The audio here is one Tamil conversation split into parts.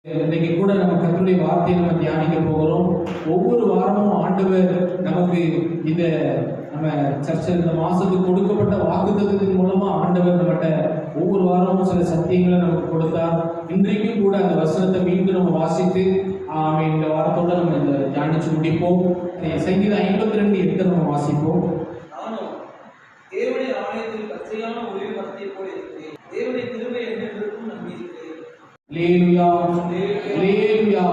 இன்னைக்கு கூட நம்ம கர்த்தருடைய வார்த்தையை நம்ம தியானிக்க போகிறோம். ஒவ்வொரு வாரமும் ஆண்டவர் நமக்கு இந்த நம்ம சர்ச்சில் இந்த மாசத்துக்கு கொடுக்கப்பட்ட வாக்குத்தத்தத்தின் மூலமா ஆண்டவர் நம்மகிட்ட ஒவ்வொரு வாரமும் சில சத்தியங்களை நமக்கு கொடுத்தார். இன்றைக்கும் கூட அந்த வசனத்தை மீண்டும் நம்ம வாசித்து இந்த வாரத்தோட நம்ம இந்த தியானிச்சு முடிப்போம். சங்கீதம் 52:8 நம்ம வாசிப்போம். நானும் தேவனுடைய ஆலயத்தில் பச்சையான ஒளி மரத்தை போல இருக்கிறேன். தேவனுடைய கிருபை என்றென்றைக்கும் நம்பியிருக்கிறேன். அல்லேலூயா, அல்லேலூயா.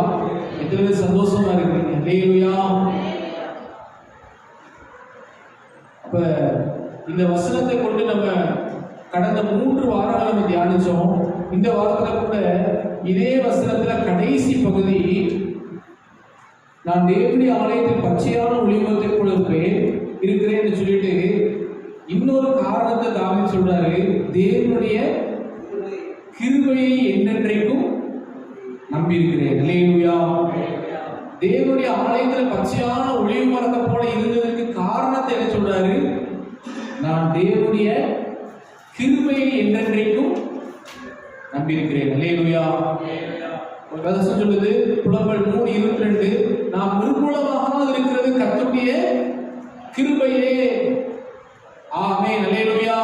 எத்தனை சந்தோஷமா இருக்கீங்க. அல்லேலூயா. அப்ப இந்த வசனத்தை கொண்டு நம்ம கடந்த 3 வாரங்கள் நம்ம தியானிச்சோம். இந்த வாரத்துல கூட இதே வசனத்துல கடைசி பகுதி, நான் தேவனுடைய ஆலயத்தில் பச்சையான ஒளிமரத்தை போல இருக்கிறேன்னு சொல்லிட்டு இன்னொரு காரணத்தை தாவீது சொல்றாரு. தேவனுடைய கிருபையை என்றென்றைக்கும் நம்பி இருக்கிறேன். அல்லேலூயா. தேவனுடைய ஆலயத்தில் பச்சையான ஒளிவு மரத்தை போல இருந்ததுக்கு காரணத்தை என்ன சொல்றாரு? நான் தேவனுடைய கிருபையை என்றென்றைக்கும் நம்பி இருக்கிறேன். அல்லேலூயா. ஒரு வசனம் சொல்லுது, புலம்பல் 3:22, நாம் நிர்மூலமாக இருக்கிறது கர்த்தருடைய கிருபையே. ஆமென். அல்லேலூயா.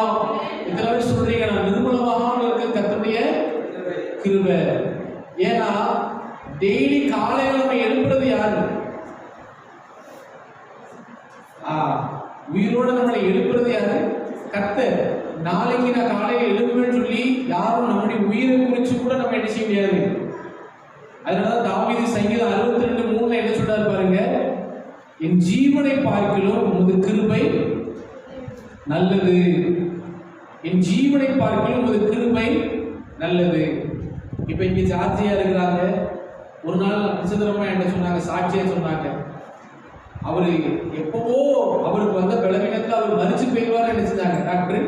எத்தனை பேர் சொல்றீங்க நான் நிர்மூலமாக இருக்கிறது கர்த்தருடைய கிருபை? ஏன்னா டெய்லி காலையில நம்ம எழுப்புறது யாரு? உயிரோட நம்மளை எழுப்புறது யாரு? கர்த்தர். நாளைக்கு நான் காலையில் எழுப்புவேன்னு சொல்லி யாரும் நம்முடைய உயிரை குறிச்சு கூட நம்ம என்ன செய்ய முடியாது. அதனாலதான் தாவீது சங்கீதம் 62:3 என்ன சொல்றாரு பாருங்க, என் ஜீவனை பார்க்கிலும் உமது கிருபை நல்லது. என் ஜீவனை பார்க்கிலும் உமது கிருபை நல்லது. இப்ப இங்க சாட்சியா இருக்கிறாங்க. ஒரு நாள் விசித்திரமா என்ன சொன்னாங்க, சாட்சியா சொன்னாங்க, அவரு எப்பவோ அவருக்கு வந்த பலவீனத்துல அவர் மறிச்சு போயிடுவாரு என்ன செஞ்சாங்க டாக்டர்.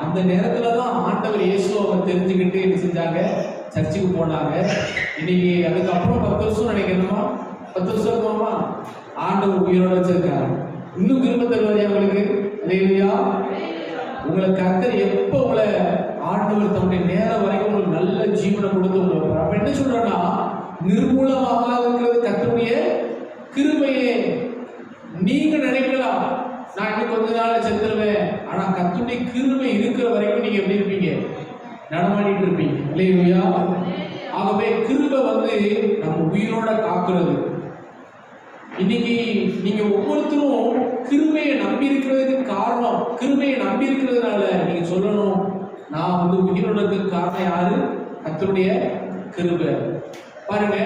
அந்த நேரத்துலதான் ஆண்டவர் இயேசு அவர் தெரிஞ்சுக்கிட்டு என்ன செஞ்சாங்க, சர்ச்சுக்கு போனாங்க. இன்னைக்கு அதுக்கப்புறம் 10 வருஷம் நினைக்கணுமா, 10 வருஷம் இருக்குமாமா, ஆண்டவர் உயிரோட வச்சிருக்காங்க. இன்னும் திரும்ப தருவாரு அவங்களுக்கு. அல்லேலூயா. உங்களை கர்த்தர் எப்ப உங்களை ஆண்டவர் தன்னுடைய நேரம் வரைக்கும் உங்களுக்கு நல்ல ஜீவனை கொடுத்து உங்களுக்கு அப்ப என்ன சொல்றேன்னா, நிர்மூலமாக இருக்கிறது கர்த்தருடைய கிருபையே. நீங்க நினைக்கலாம் நான் இன்னும் கொஞ்ச நாள் செத்துருவேன், ஆனா கர்த்தருடைய கிருபை இருக்கிற வரைக்கும் நீங்க எப்படி இருப்பீங்க? நடமாடிட்டு இருப்பீங்க. அல்லேலூயா. ஆகவே கிருபை நம்ம உயிரோட காக்குறது. இன்னைக்கு நீங்க ஒவ்வொருத்தரும் கிருபையை நம்பி இருக்கிறதுக்கு காரணம், கிருபையை நம்பி இருக்கிறதுனால நீங்க சொல்லணும், நான் உயிரோட காரணம் யாரு? கர்த்தருடைய கிருபை. பாருங்க,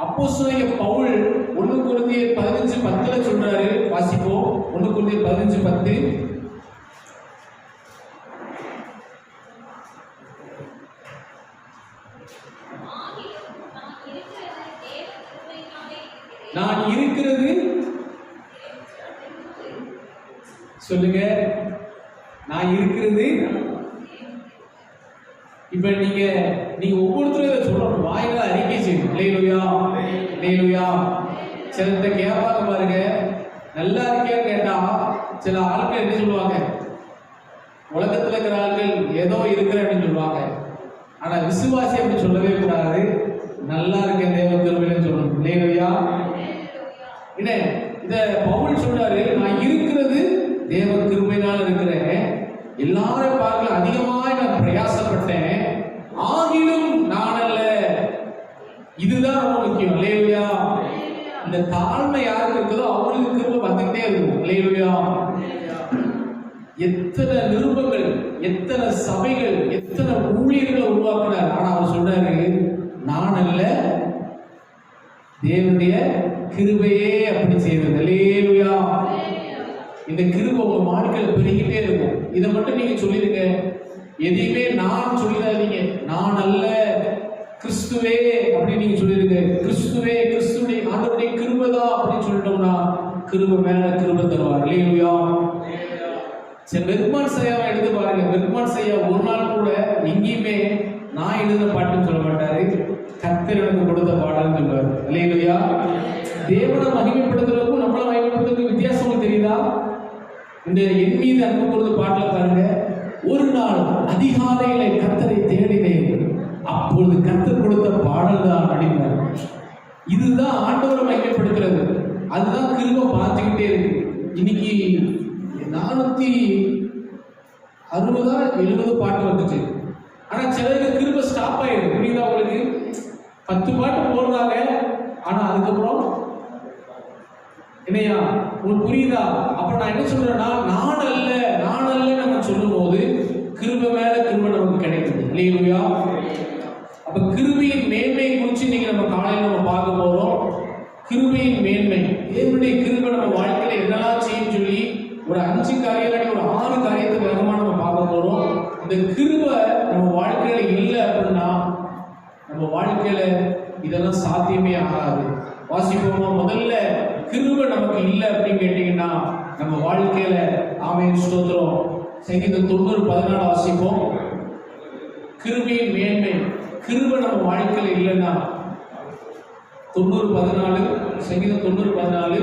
அப்போஸ்தலனாகிய பவுல் 1 கொரிந்தியர் 15:10 சொல்றாரு. வாசிப்போம். 1 கொரிந்தியர் 15:10. நான் இருக்கிறது சொல்லுங்க, நான் இருக்கிறது. இப்ப நீங்க ஒவ்வொருத்தரும் இதை சொல்லணும், வாயில அறிக்கை செய்யணும். அல்லேலூயா, அல்லேலூயா. சிலர்கிட்ட கேட்பாங்க பாருங்க, நல்லா இருக்கியா கேட்டா சில ஆட்கள் என்ன சொல்லுவாங்க, உலகத்துல இருக்கிற ஆட்கள் ஏதோ இருக்கிறேன்னு சொல்லுவாங்க. ஆனா விசுவாசி அப்படி சொல்லவே கூடாது, நல்லா இருக்கேன் தேவ கிருபையில சொல்லணும். அல்லேலூயா. என்ன இத பவுல் சொல்றாரு, நான் இருக்கிறது தேவ கிருபையினால இருக்கிறேன். எல்லாரும் பார்க்கல அதிகமாக நான் பிரயாசப்பட்டேன், ஆகிலும் நான் அல்ல. இதுதான் ரொம்ப முக்கியம். அல்லேலூயா. இந்த தாழ்மை யாருக்கு இருக்குதோ அவங்களுக்கு கிருபை வந்துகிட்டே இருக்கும். அல்லேலூயா. எத்தனை நிருபங்கள், எத்தனை சபைகள், எத்தனை ஊழியர்களை உருவாக்குனார். ஆனா அவர் சொல்றாரு, நான் அல்ல, தேவனுடைய கிருபையே அப்படி செய்வது. அல்லேலூயா. இந்த கிருபை உங்க வாழ்க்கையில் பெருகிட்டே இருக்கும். இதை மட்டும் நீங்க சொல்லிருங்க. எதையுமே நான் சொல்லிடாதீங்க. நான் அல்ல, கிறிஸ்துவே அப்படின்னு நீங்க சொல்லிருங்க. கிறிஸ்துவே, கிறிஸ்துடைய ஆண்டவருடைய கிருபைதா அப்படின்னு சொல்லிட்டோம்னா கிருபை மேல கிருபை தருவார். அல்லேலூயா. சரி, பெர்க்மான் சையாவை எடுத்து பாருங்க. பெர்க்மான் சையா ஒரு நாள் கூட எங்கேயுமே நான் எழுதின பாட்டுன்னு சொல்ல மாட்டாரு, கர்த்தர் எனக்கு கொடுத்த பாடல்னு சொல்லுவார். அல்லேலூயா. தேவனை மகிமைப்படுத்துறதுக்கும் நம்மளை மகிமைப்படுத்துறதுக்கும் வித்தியாசம் தெரியுதா? இந்த என் மீது அன்பு கொடுத்த பாட்டில் பாருங்க, ஒரு நாள் அதிகாலையில கர்த்தரை தேடினேன், அப்பொழுது கர்த்தர் கொடுத்த பாடல் தான் அப்படின்னாரு. இதுதான் ஆண்டவரை மகிமைப்படுத்துறது. அதுதான் கிருபை பார்த்துக்கிட்டே இருக்கு. இன்னைக்கு 460 பாட்டு வந்துச்சு. ஆனா சிலருக்கு கிருபை ஸ்டாப் ஆயிடுது. புரியுதா உங்களுக்கு? 10 பாட்டு போடுறாங்க, ஆனா அதுக்கப்புறம் என்னையா உங்களுக்கு புரியுதா? அப்ப நான் என்ன சொல்றேன்னா, நான் அல்ல நம்ம சொல்லும் போது கிருபை மேல கிருபை நமக்கு கிடைக்குது. இல்லையா? அப்ப கிருபையின் மேன்மையை குறித்து இன்னைக்கு நம்ம காலையில் நம்ம பார்க்க போறோம். கிருபையின் மேன்மை, தேவனுடைய கிருபை நம்ம வாழ்க்கையில என்னெல்லாம் செய்யும் சொல்லி ஒரு 5 காரியம் ஒரு 6 காரியத்தை வேகமா நம்ம பார்க்க போறோம். இந்த கிருபை நம்ம வாழ்க்கையில இல்லை அப்படின்னா நம்ம வாழ்க்கையில இதெல்லாம் சாத்தியமே ஆகாது. வாசிப்போமா? முதல்ல கிருபை நமக்கு இல்லை அப்படின்னு கேட்டீங்கன்னா நம்ம வாழ்க்கையில ஆமென் ஸ்தோத்திரம். சங்கீதம் 90:14 வாசிப்போம். கிருபையின் மேன்மை, கிருபை நம்ம வாழ்க்கையில இல்லைன்னா 90:14, சங்கீதம் 90:14.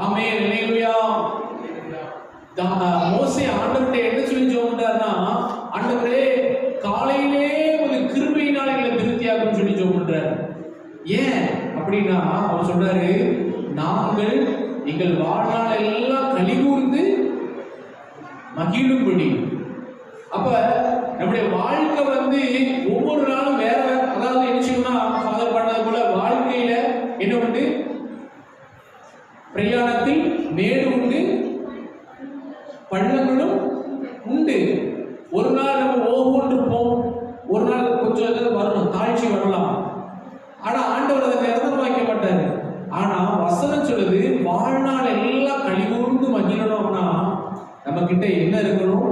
ஆமென். அல்லேலூயா. மோசே ஆண்டவர்கிட்ட என்ன சொல்லி ஜெபம்ன்றார்னா, ஆண்டவரே காலையிலே ஒரு கிருபையினால் எங்களை திருப்தியாக்குன்னு சொல்லி ஜெபம்ன்றார். ஏன் அப்படின்னா அவர் சொல்றாரு, நாங்கள் எங்கள் வாழ்நாள் எல்லாம் கலிகூர்ந்து மகிழும்படி. அப்ப நம்முடைய வாழ்க்கை ஒவ்வொரு நாளும் வேற, அதாவது என்ன செய்யணும்னா ஃபாதர் பண்ணது போல வாழ்க்கையில என்ன உண்டு? பிரயாணத்தில் மேடு உண்டு, பள்ளங்களும் உண்டு. ஒரு நாள் நம்ம ஓஹோன்னு இருப்போம், ஒரு நாள் கொஞ்சம் வரணும், தாழ்ச்சி வரலாம். ஆனா ஆண்டவர் அதை நிரந்தரம் வைக்க மாட்டாரு. ஆனா வசனம் சொல்லுது, வாழ்நாள் எல்லாம் கழிவுந்து மகிழணும்னா நம்ம கிட்ட என்ன இருக்கணும்?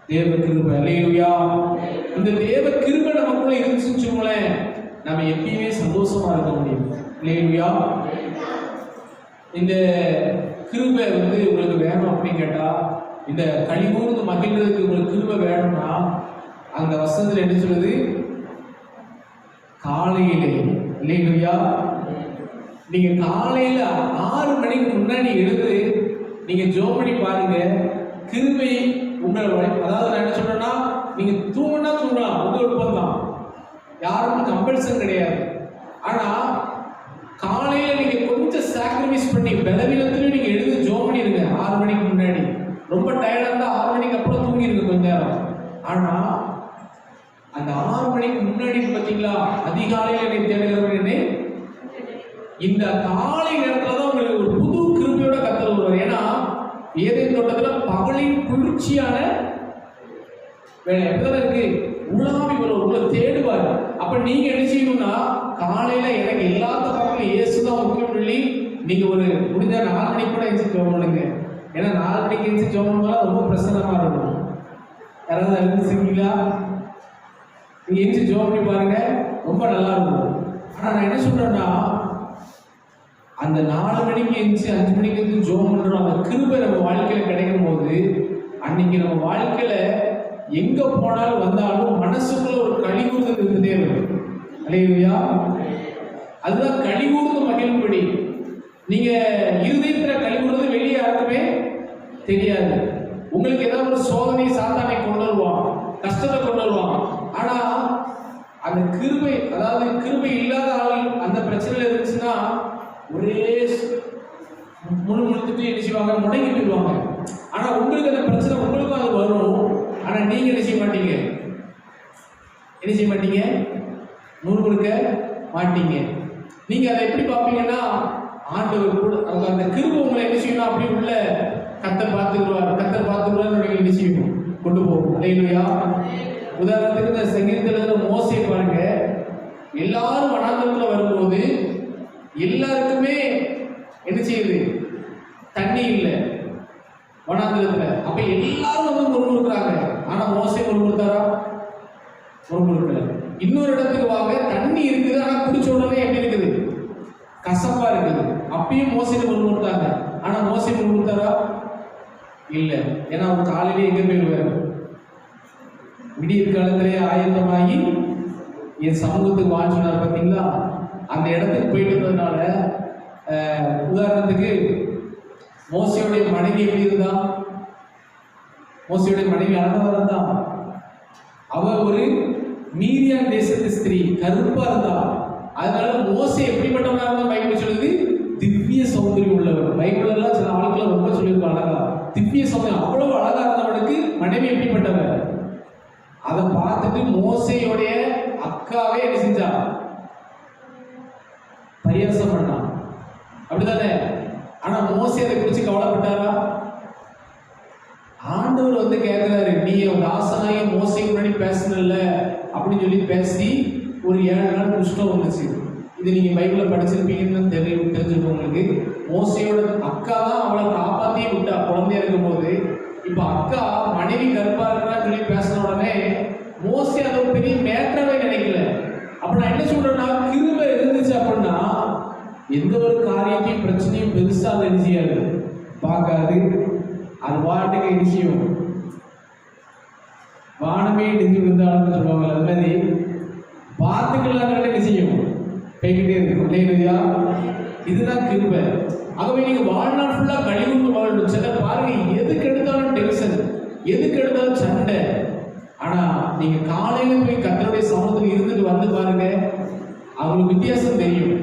தேவ கிருபை. அல்லேலூயா. இந்த தேவ கிருபை நமக்குள்ள இருந்துச்சுன்னு வச்சுக்கோங்களேன், நம்ம எப்பயுமே சந்தோஷமா இருக்க முடியும். அல்லேலூயா. இந்த கிருபை உங்களுக்கு வேணும் அப்படின்னு கேட்டா, இந்த கழிவுந்து மகிழ்றதுக்கு உங்களுக்கு கிருபை வேணும்னா அந்த வசனத்துல என்ன சொல்லுது? காலையிலே. இல்லையா? நீங்க காலையில 6 மணிக்கு முன்னாடி எழுந்து நீங்க ஜெபம் பண்ணி பாருங்க. கிருபை உங்கள், அதாவது நான் என்ன சொல்றேன்னா, நீங்க தூங்கினா தூங்கலாம், உங்க விருப்பம் தான், யாருக்கும் கம்பல்சன் கிடையாது. ஆனா காலையில நீங்க கொஞ்சம் சாக்ரிஃபைஸ் பண்ணி பலவீனத்திலும் நீங்க எழுந்து ஜெபம் பண்ணிருங்க 6 மணிக்கு முன்னாடி. ரொம்ப டயர்டா இருந்தா 6 மணிக்கு அப்புறம் தூங்கிருங்க கொஞ்ச நேரம். ஆனா அந்த 6 மணிக்கு முன்னாடி பாத்தீங்களா, அதிகாலையில என்னை தேடுகிறவனே, இந்த காலை நேரத்துல தான் உங்களுக்கு ஒரு புது கிருபையோட கர்த்தர் வருவார். ஏன்னா ஏதேன் தோட்டத்துல பகலின் குளிர்ச்சியான வேலை எப்பதான் இருக்கு, உலாவி வரும், உங்களை தேடுவார். அப்ப நீங்க என்ன செய்யணும்னா, காலையில எனக்கு எல்லாத்த பக்கமும் இயேசுதான் முக்கியம் சொல்லி நீங்க ஒரு முடிஞ்ச 4 மணிக்கு கூட எஞ்சி ஜெபம் பண்ணுங்க. ஏன்னா 4 மணிக்கு எஞ்சி ஜெபம் பண்ணா ரொம்ப பிரசன்னமா இருக்கும். யாராவது எழுந்துருக்கீங்களா? நீங்க எஞ்சி ஜெபம் பண்ணி பாருங்க, ரொம்ப நல்லா இருக்கும். ஆனா நான் என்ன சொல்றேன்னா, அந்த 4 மணிக்கு எஞ்சி 5 மணிக்கு எஞ்சி ஜெபம் பண்றோம், அந்த கிருபை நம்ம வாழ்க்கையில கிடைக்கும் போது அன்னைக்கு நம்ம வாழ்க்கையில எங்க போனாலும் வந்தாலும் மனசுக்குள்ள ஒரு கழிவுறுதல் இருந்துட்டே இருக்கும். அல்லேலூயா. அதுதான் கழிவுறுது மகிழும்படி. நீங்க இருதயத்துல கழிவுறுது வெளியே யாருக்குமே தெரியாது. உங்களுக்கு ஏதாவது ஒரு சோதனை சாத்தானை கொண்டு வருவான், கஷ்டத்தை கொண்டு வருவான். ஆனா அந்த கிருபை, அதாவது கிருபை இல்லாத ஆள் அந்த பிரச்சனையில இருந்துச்சுன்னா ஒரே முழுமுழுத்துட்டு என்ன செய்வாங்க, முடங்கி போயிடுவாங்க. ஆனா உங்களுக்கு அந்த பிரச்சனை உங்களுக்கும் அது வரும். ஆனா நீங்க என்ன செய்ய மாட்டீங்க, முழுமுழுக்க மாட்டீங்க. நீங்க அதை எப்படி பார்ப்பீங்கன்னா, ஆண்டவர் கூட அந்த கிருபை உங்களை என்ன செய்யணும், அப்படி உள்ள கர்த்தர் பார்த்துக்குவார் என்ன செய்யணும், கொண்டு போகும். அல்லேலூயா. உதாரணத்துக்கு இந்த சங்கீதத்துல மோசே பாருங்க, எல்லாரும் வனாந்தரத்துல வரும்போது எல்லாருக்குமே என்ன செய்யுது, தண்ணி இல்லை வனாந்தரத்துல. அப்ப எல்லாரும் முறுமுறுக்கிறாங்க. ஆனா மோசே முறுமுறுத்தாரா? முறுமுறுக்கல. இன்னொரு இடத்துக்கு வாங்க, தண்ணி இருக்குது, ஆனா குடிச்ச உடனே எப்படி இருக்குது, கசப்பா இருக்குது. அப்பயும் மோசே முறுமுறுத்தாங்க. ஆனா மோசே முறுமுறுத்தாரா? இல்ல. ஏன்னா அவர் காலையிலே எங்க போயிடுவார், விடியற் காலத்திலே ஆயத்தமாகி என் சமூகத்துக்கு வாழ்ச்சினார். பார்த்தீங்களா? அந்த இடத்துக்கு போயிட்டு இருந்ததுனால, உதாரணத்துக்கு மோசையுடைய மனைவி எப்படி இருந்தா? மோசையுடைய மனைவி அழகா இருந்தா. அவர் ஒரு மீதியான் தேசத்து ஸ்திரீ, கருப்பா இருந்தா. அதனால மோசே எப்படிப்பட்டவனா இருந்தா பைபிள் சொல்லுது? திவ்ய சௌந்தரியம் உள்ளவர். பைபிள் எல்லாம் சில ஆளுக்களை ரொம்ப சொல்லியிருப்பாங்க அழகா. திவ்ய சௌந்தரியம், அவ்வளவு அழகா இருந்தவனுக்கு மனைவி எப்படிப்பட்டவர்? அதை பார்த்துட்டு மோசையோடைய அக்காவே என்ன செஞ்சா? பரியாசம் பண்ணா. அப்படித்தானே? ஆனா மோசே அதை குறிச்சு கவலைப்பட்டாரா? ஆண்டவர் வந்து கேட்கிறாரு, நீ தாசனாய மோசைக்கு முன்னாடி பேசணும்ல அப்படின்னு சொல்லி பேசி ஒரு 7 நாள் குஷ்டம் வந்துச்சு. இது நீங்க பைபிள படிச்சிருப்பீங்கன்னு தெரிஞ்சிருக்கும் உங்களுக்கு. மோசையோட அக்கா தான் அவளை காப்பாத்தி விட்டா குழந்தையா இருக்கும் போது. இப்ப அக்கா மனைவி கருப்பா இருக்கிறான்னு சொல்லி பேசின உடனே மோசே அதை ஒரு பெரிய மேட்டராவே நினைக்கல. அப்ப நான் என்ன சொல்றேன்னா, கிருபை இருந்துச்சு அப்படின்னா எந்த ஒரு காரியத்தையும் பிரச்சனையும் பெருசா அதை என்ன செய்யாது, பார்க்காது. அது வாட்டுக்கு என்ன செய்யும், வானமே நெஞ்சு விழுந்தாலும் சொல்லுவாங்க. அது மாதிரி பார்த்துக்கலாம் என்ன செய்யும், போய்கிட்டே இருக்கும். இதுதான் கிருபை. ஆகவே நீங்க வாழ்நாள் ஃபுல்லா கழிவுன்னு வாழணும். சில பாருங்க, எதுக்கு எடுத்தாலும் டென்ஷன், எதுக்கு எடுத்தாலும் சண்டை. ஆனா நீங்க காலையில போய் கர்த்தருடைய சமூகத்தில் இருந்துட்டு வந்து பாருங்க, அவங்களுக்கு வித்தியாசம் தெரியும்.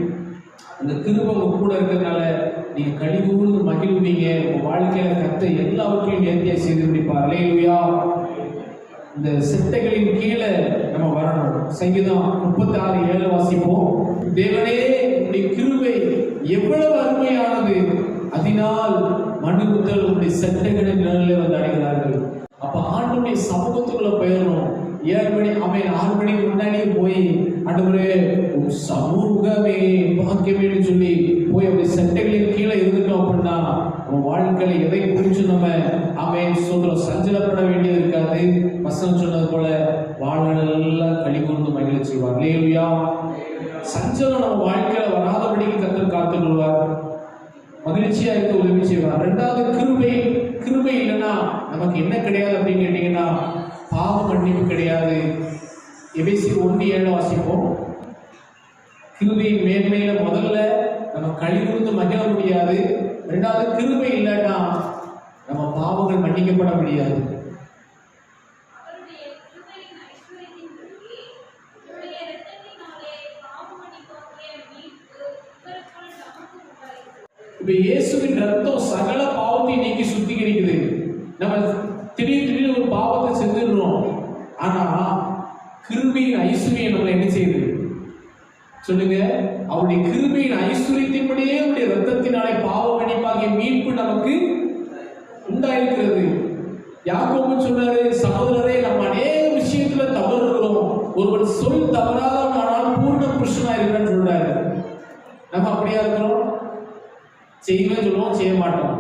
அந்த கிருபை உங்க கூட இருக்கிறதுனால நீங்க கழிவுன்னு மகிழ்வீங்க. உங்க வாழ்க்கையில கர்த்தர் எல்லாவற்றையும் நேர்த்தியா செய்து முடிப்பார். அல்லேலூயா. இந்த செட்டைகளின் கீழே நம்ம வரணும். சங்கீதம் 36:7 வாசிப்போம். தேவனே, உடைய கிருபை எவ்வளவு அருமையானது, அதனால் மனுபுத்தர் உடைய செட்டைகளின் நிழலில் வந்து அடைகிறார்கள். அப்ப ஆண்டுடைய சமூகத்துக்குள்ள போயிடணும். 7 மணி, அவன் 6 மணிக்கு முன்னாடி போய் ஆண்டவரே உன் சமூகமே பாக்கியமே சொல்லி போய் அப்படி செட்டைகளின் கீழே இருந்துட்டோம் அப்படின்னா உன் வாழ்க்கையில எதை குறிச்சு நம்ம அவன் சொல்றோம் சஞ்சலப்பட வேண்டியது இருக்காது. வசனம் சொன்னது போல வாழ்நாளெல்லாம் களி கூர்ந்து மகிழ செய்வார். அல்லேலூயா. சஞ்சலம் நம்ம வாழ்க்கையில வராதபடிக்கு கர்த்தர் காத்துக் கொள்வார், மகிழ்ச்சியா இருக்க உதவி செய்வார். 2வது கிருபை. கிருபை இல்லைன்னா நமக்கு என்ன கிடையாது அப்படின்னு கேட்டீங்கன்னா பாவ மன்னிப்பு கிடையாது. எபேசியர் 1:7 வாசிப்போம். கிருபையின் மேன்மையில முதல்ல நம்ம கழிவுந்து மகிழ முடியாது. 2வது கிருபை இல்லைன்னா நம்ம பாவங்கள் மன்னிக்கப்பட முடியாது. இப்ப இயேசுவின் ரத்தம் சகல பாவத்தை நீக்கி சுத்திகரிக்குது. நம்ம திடீர்னு ஒரு பாவத்தை செஞ்சிடறோம். ஆனா கிருபையின் ஐஸ்வர்யம் நம்மளை என்ன செய்யுது சொல்லுங்க? அவருடைய கிருபையின் ஐஸ்வர்யத்தின்படியே அவருடைய ரத்தத்தினாலே பாவ மன்னிப்பாகிய மீட்பு நமக்கு உண்டாயிருக்கிறது. யாக்கோபு சொன்னாரு, சகோதரரே, நம்ம அநேக விஷயத்துல தவறுகிறோம். ஒருவன் சொல் தவறாதவனால் பூர்ண புருஷனா இருக்கிறான்னு சொல்றாரு. நம்ம அப்படியா இருக்கிறோம்? செய்வேன் சொல்லுவோம், செய்ய மாட்டோம்.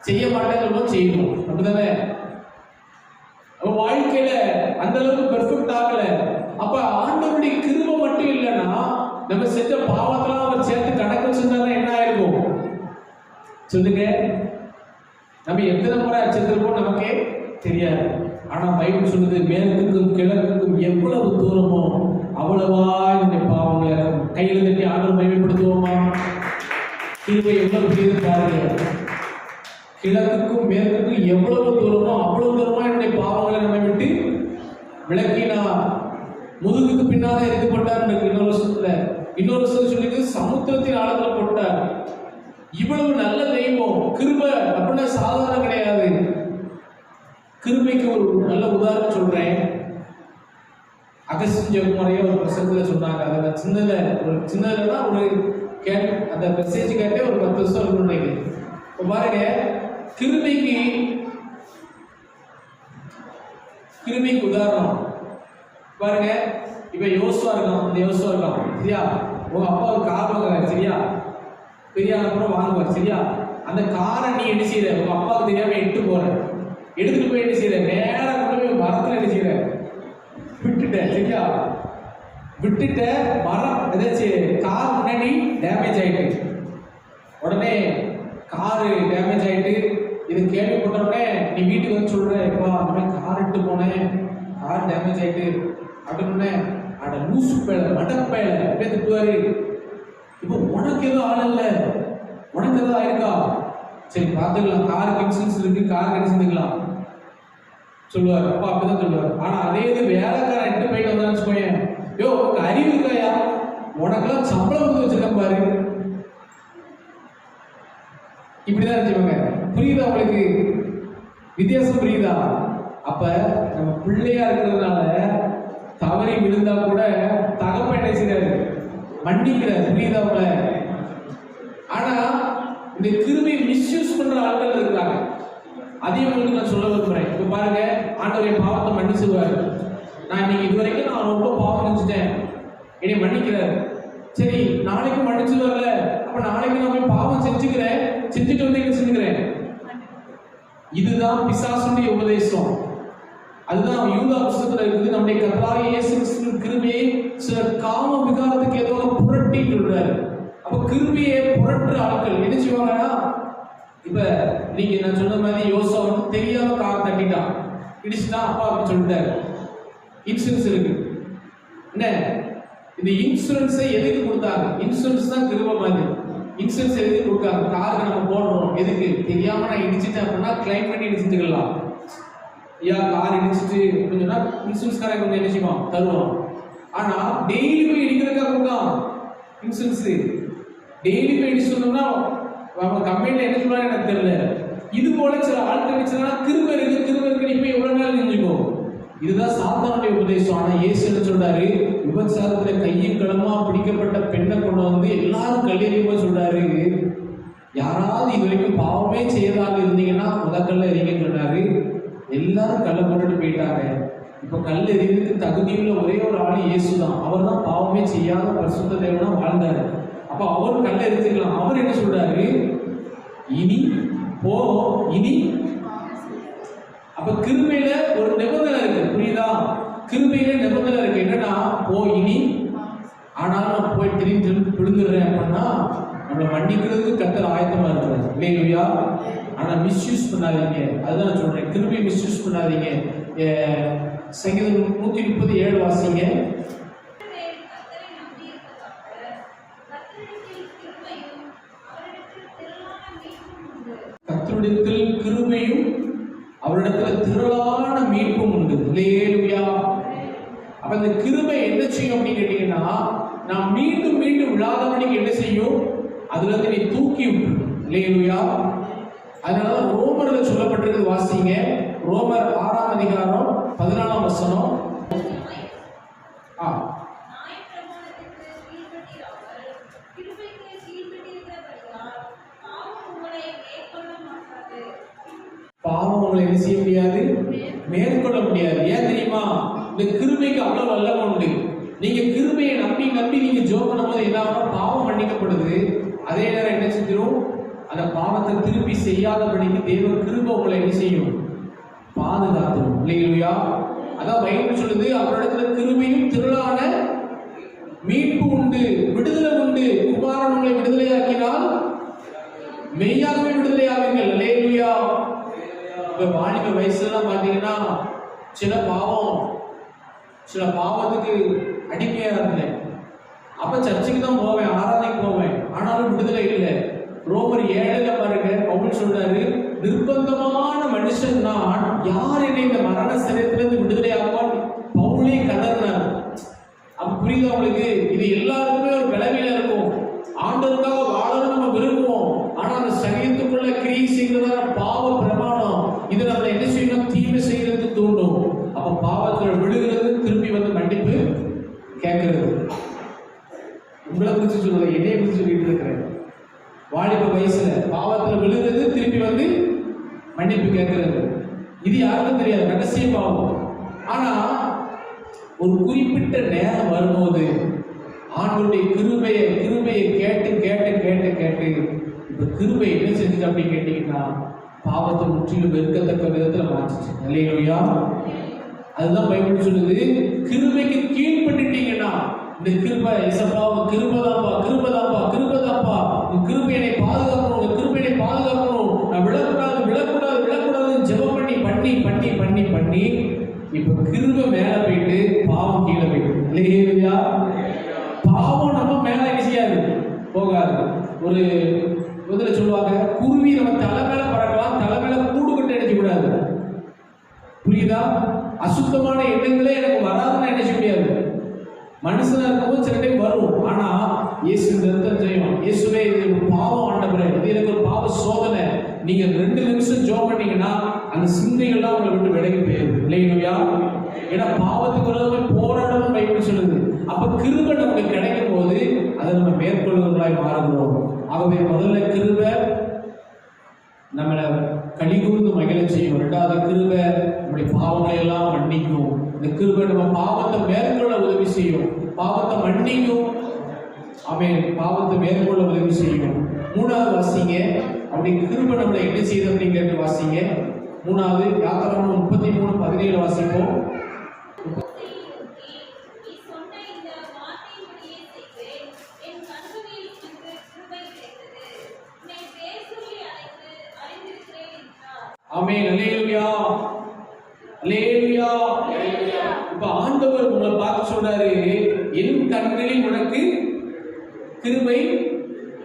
செய்ய மாட்டேன்னு சொல்லுவோம், செய்வோம். அப்படிதானே? வாழ்க்கையில அந்த அளவுக்கு பெர்ஃபெக்ட் ஆகல. அப்ப ஆண்டவருடைய கிருபை மட்டும் இல்லைன்னா நம்ம செஞ்ச பாவத்தெல்லாம் அவர் சேர்த்து கணக்கு சொன்னா என்ன ஆயிருக்கும் சொல்லுங்க? நம்ம எத்தனை முறை செஞ்சிருப்போம் நமக்கே தெரியாது. ஆனா பைபிள் சொல்லுது, மேற்குக்கும் கிழக்குக்கும் எவ்வளவு தூரமோ அவ்வளவா இந்த பாவங்களை கையில தட்டி ஆண்டவர் மகிமைப்படுத்துவோமா? கிருபை எவ்வளவு பெரியது பாருங்க. கிழக்குக்கும் மேற்குக்கும் எவ்வளவு தூரமோ அவ்வளவு தூரமா என்னுடைய பாவங்களை நம்ம விட்டு விளக்கினார். முதுகுக்கு பின்னாக இருக்கப்பட்டார். இன்னொரு வருஷத்துல சொல்லிட்டு சமுத்திரத்தின் ஆழத்துல போட்டார். இவ்வளவு நல்ல தெய்வம். கிருபை அப்படின்னா சாதாரண கிடையாது. கிருபைக்கு ஒரு நல்ல உதாரணம் சொல்றேன். அகஸ்டின் ஜெபமாரியா ஒரு பிரசங்கத்துல சொன்னாங்க. அதை சின்னதுன்னா ஒரு அந்த மெசேஜ் கேட்டே ஒரு 10 வருஷம் இருக்கும்னு நினைக்கிறேன். இப்போ பாருங்க, கிருபைக்கு உதாரணம் பாருங்க. இப்ப யோசுவா இருக்கான் சரியா? உங்க அப்பா ஒரு கார் வாங்குறாரு சரியா? பெரிய அப்புறம் வாங்குவார் சரியா? அந்த காரை நீ என்ன செய்யற? உங்க அப்பாவுக்கு தெரியாம எடுத்துட்டு போய் என்ன செய்யற? நேரா கொண்டு போய் மரத்துல என்ன செய்யற? விட்டுட்ட சரியா? விட்டுட்ட மரம் ஏதாச்சும் கார் முன்னாடி டேமேஜ் ஆயிட்டு, உடனே காரு டேமேஜ் ஆயிட்டு இது கேள்விப்பட்ட உடனே நீ வீட்டுக்கு வந்து சொல்ற, எப்பா அந்த மாதிரி கார் இட்டு போனேன், கார் டேமேஜ் ஆயிட்டு அப்படின்னு. அட லூசு பேல மடப்பேல அப்படியே திட்டுவாரு. இப்போ உனக்கு எதுவும் ஆள் இல்லை, உனக்கு எதுவும் ஆயிருக்கா? சரி பார்த்துக்கலாம், காருக்கு இன்சூரன்ஸ் இருக்கு, காருக்கு என்ன செஞ்சுக்கலாம் சொல்லுவார். அப்பா அப்படிதான் சொல்லுவார். ஆனா அதே இது வேலைக்காரன் எட்டு போயிட்டு வந்தான்னு வச்சுக்கோங்க, யோ உனக்கு அறிவு இருக்காயா, உனக்கெல்லாம் சம்பளம் கொடுத்து வச்சிருக்கேன் பாரு, இப்படிதான் நினைச்சுவாங்க. புரியுதா உங்களுக்கு வித்தியாசம்? புரியுதா? அப்ப நம்ம பிள்ளையா இருக்கிறதுனால தவறி விழுந்தா கூட தகப்ப என்ன செய்யறாரு, மன்னிக்கிறார். புரியுதா உங்கள? ஆனா இந்த கிருபையை மிஸ்யூஸ் பண்ற ஆட்கள் இருக்கிறாங்க. அதையும் உங்களுக்கு நான் சொல்ல விரும்புறேன். இப்ப பாருங்க, ஆண்டவரை பாவத்தை மன்னிச்சுவாரு. நான் இன்னைக்கு இதுவரைக்கும் நான் ரொம்ப பாவம் செஞ்சுட்டேன், என்னை மன்னிக்கிறாரு. சரி நாளைக்கு மன்னிச்சுவார்ல, அப்ப நாளைக்கு நான் போய் பாவம் செஞ்சுக்கிறேன், செஞ்சுட்டு வந்து என்ன செஞ்சுக்கிறேன். இதுதான் பிசாசுடைய உபதேசம். அதுதான் யூதா புஸ்தகத்துல இருக்குது. நம்முடைய கர்த்தராகிய இயேசு கிறிஸ்துவின் கிருபையை சில காம விகாரத்துக்கு ஏதோ புரட்டிட்டு விடுறாரு. அப்ப கிருபையை புரட்டுற ஆட்கள் என்ன செய்வாங்கன்னா, இப்ப நீங்க நான் சொன்ன மாதிரி யோசா வந்து தெரியாம கார் தட்டிட்டான், இடிச்சுட்டான், அப்பா அப்படி சொல்லிட்டாரு. இன்சூரன்ஸ் இருக்கு. என்ன இந்த இன்சூரன்ஸை எதுக்கு கொடுத்தாங்க? இன்சூரன்ஸ் தான் கிருபை மாதிரி. இன்சூரன்ஸ் எதுக்கு கொடுக்காங்க? காருக்கு நம்ம போடுறோம். எதுக்கு? தெரியாம நான் இடிச்சிட்டேன் அப்படின்னா கிளைம் பண்ணி இடிச்சுக்கலாம். ஐயா கார் இடிச்சிட்டு அப்படின்னு சொன்னா இன்சூரன்ஸ் காரை கொஞ்சம் என்ன செய்வான், தருவான். ஆனா டெய்லி போய் இடிக்கிறதுக்காக கொடுத்தான் இன்சூரன்ஸ். டெய்லி போய் இடிச்சோம்னா அவங்க கம்பெனில என்ன சொல்றாங்க எனக்கு தெரியல. இது போல சில ஆட்கள் வச்சுனா கிருபை இருக்கு, கிருபை இருக்கு, நீ போய் எவ்வளவு நாள் நினைச்சுக்கோ. இதுதான் சாத்தானுடைய உபதேசம். ஆனா இயேசு என்ன சொல்றாரு, விபச்சாரத்துல கையும் களமா பிடிக்கப்பட்ட பெண்ணை கொண்டு வந்து எல்லாரும் கல்லெறியும் போது சொல்றாரு, யாராவது இது வரைக்கும் பாவமே செய்யறாங்க இருந்தீங்கன்னா முதக்கல்ல எறிங்கன்னு சொன்னாரு. எல்லாரும் கல்லை போட்டுட்டு போயிட்டாங்க. இப்ப கல் எறிகிறதுக்கு தகுதியுள்ள ஒரே ஒரு ஆள் இயேசு தான். அவர் தான் பாவமே செய்யாத பரிசுத்த தேவனா வாழ்ந்தாரு. அப்ப அவர் கல்லை எரிஞ்சுக்கலாம். அவர் என்ன சொல்றாரு, இனி போ, இனி. அப்ப கிருபையில ஒரு நிபந்தனை இருக்கு. புரியுதா? கிருபையில நிபந்தனை இருக்கு. என்னன்னா போ இனி. ஆனாலும் நான் போய் திரும்பி விழுந்துடுறேன் அப்படின்னா நம்மளை மன்னிக்கிறதுக்கு கர்த்தர் ஆயத்தமா இருக்கிறார். இல்லையா? ஆனா மிஸ்யூஸ் பண்ணாதீங்க. அதுதான் நான் சொல்றேன், கிருபையை மிஸ்யூஸ் பண்ணாதீங்க. சங்கீதம் 137 வாசிங்க. கர்த்தரிடத்தில் கிருபையும் அவரிடத்தில் திரளான மீட்பும் உண்டு. இல்லையா? அப்ப இந்த கிருபை என்ன செய்யும் அப்படின்னு கேட்டீங்கன்னா, நான் மீண்டும் மீண்டும் விழாதவனுக்கு என்ன செய்யும், அதுல இருந்து நீ தூக்கி விட்டுரும். இல்லையா? அதனால ரோமர்ல சொல்லப்பட்டிருக்கு, வாசிங்க. ரோமர் 6ஆம் அதிகாரம் 14ஆம் வசனம். பாவம் உங்களை என்ன செய்ய முடியாது, மேற்கொள்ள முடியாது. ஏன் தெரியுமா? இந்த கிருபைக்கு அவ்வளவு வல்லமை உண்டு. நீங்க கிருபையை நம்பி நம்பி நீங்க ஜெபம் பண்ணும்போது என்ன ஆகும், பாவம் மன்னிக்கப்படுது. அதே நேரம் என்ன செஞ்சிடும், அந்த பாவத்தை திருப்பி செய்யாதபடிக்கு தேவ கிருபை உங்களை என்ன செய்யும், பாதுகாத்துடும். இல்லையா? அதான் பைபிள் சொல்லுது, அவரிடத்துல கிருபையும் திரளான மீட்பு உண்டு, விடுதலை உண்டு. குமாரன் உங்களை விடுதலையாக்கினால் மெய்யாகவே விடுதலையாவீர்கள். இல்லையா? இப்ப வாலிப வயசுல பாத்தீங்கன்னா சில பாவத்துக்கு அடிமையா இருந்தேன். அப்ப சர்ச்சுக்கு தான் போவேன், ஆராதனைக்கு போவேன், ஆனாலும் விடுதலை இல்லை. ரோமர் 7 பாருங்க, பவுல் சொல்றாரு, நிர்பந்தமான மனுஷன் நான், யார் என்னை இந்த மரண சரீரத்திலிருந்து விடுதலை ஆகுவான் பவுலே கதறினார். அப்ப புரியுதா உங்களுக்கு? இது எல்லாருக்குமே ஒரு விளைவில இருக்கும். ஆண்டவருக்காக வாழணும் நம்ம விரும்புவோம், ஆனா அந்த சரீரத்துக்குள்ள கிரியை செய்கிறதான பாவ பிரமாணம் இது நம்ம என்ன செய்யணும், தீமை செய்யறதுக்கு தூண்டும். அப்ப பாவத்துல விழுகிறது, திருப்பி வந்து மன்னிப்பு கேட்கறது. உங்களை குறித்து சொல்றேன், என்னைய குறித்து சொல்லிட்டு இருக்கிறேன். வாலிப வயசுல பாவத்துல விழுகிறது, திருப்பி வந்து மன்னிப்பு கேட்கறது. இது யாருக்கும் தெரியாது, ரகசிய பாவம். ஆனா ஒரு குறிப்பிட்ட நேரம் வரும்போது ஆண்டவருடைய கிருபையை கேட்டு கேட்டு கேட்டு கேட்டு இப்ப கிருபை என்ன செஞ்சுச்சு அப்படின்னு கேட்டீங்கன்னா, பாவத்தை முற்றிலும் வெறுக்கத்தக்க விதத்துல மாற்றிச்சு. இல்லையா? அதுதான் பைபிள் சொல்லுது, கிருபைக்கு கீழ்பட்டுட்டீங்கன்னா, இந்த கிருபை இசப்பாவும் கிருபதாப்பா கிருபதாப்பா கிருபதாப்பா, இந்த கிருபை என்னை பாதுகாக்கணும், இந்த கிருபை என்னை பாதுகாக்கணும், நான் விழக்கூடாது விழக்கூடாது விழக்கூடாதுன்னு ஜெபம் பண்ணி பண்ணி பண்ணி பண்ணி பண்ணி இப்ப கிருபை மேல போயிட்டு பாவம் கீழே போயிட்டு. இல்லையா? பாவம் நம்ம மேல என்ன செய்யாது, போகாது. ஒரு முதல்ல சொல்லுவாங்க, குருவி நம்ம தலை அசுத்தமான எண்ணங்களே எனக்கு வராதுன்னு நினைச்ச முடியாது. மனுஷனா இருக்கும்போது சில டைம் வரும். ஆனா இயேசு ரத்தம் ஜெயம். இயேசுவே இது ஒரு பாவம் ஆண்டவரே, இது எனக்கு ஒரு பாவ சோதனை. நீங்க 2 நிமிஷம் ஜெபம் பண்ணீங்கன்னா அந்த சிந்தைகள்லாம் உங்களை விட்டு விலகி போயிடும். இல்லையா? ஏன்னா பாவத்துக்கு விரோதமா போராடணும் பைபிள் சொல்லுது. அப்ப கிருபை நமக்கு கிடைக்கும் போது அதை நம்ம மேற்கொள்வர்களாய் மாறுகிறோம். ஆகவே முதல்ல கிருபை நம்மளை கலிகூர்ந்து மகிழ செய்யும். 2வது கிருபை நம்முடைய பாவங்களை எல்லாம் மன்னிக்கும். இந்த கிருபை நம்ம பாவத்தை மேற்கொள்ள உதவி செய்யும், பாவத்தை மன்னிக்கும். ஆமென். பாவத்தை மேற்கொள்ள உதவி செய்யும். 3வது வாசிங்க. அப்படி கிருபை நம்மளை என்ன செய்யுது அப்படின்னு கேட்டு வாசிங்க. 3வது யாத்திராகமம் 33:17 வாசிப்போம். ஆமென். அல்லேலூயா, அல்லேலூயா. இப்ப ஆண்டவர் உங்களை பார்த்து சொல்றாரு, என் கண்களில் உனக்கு கிருபை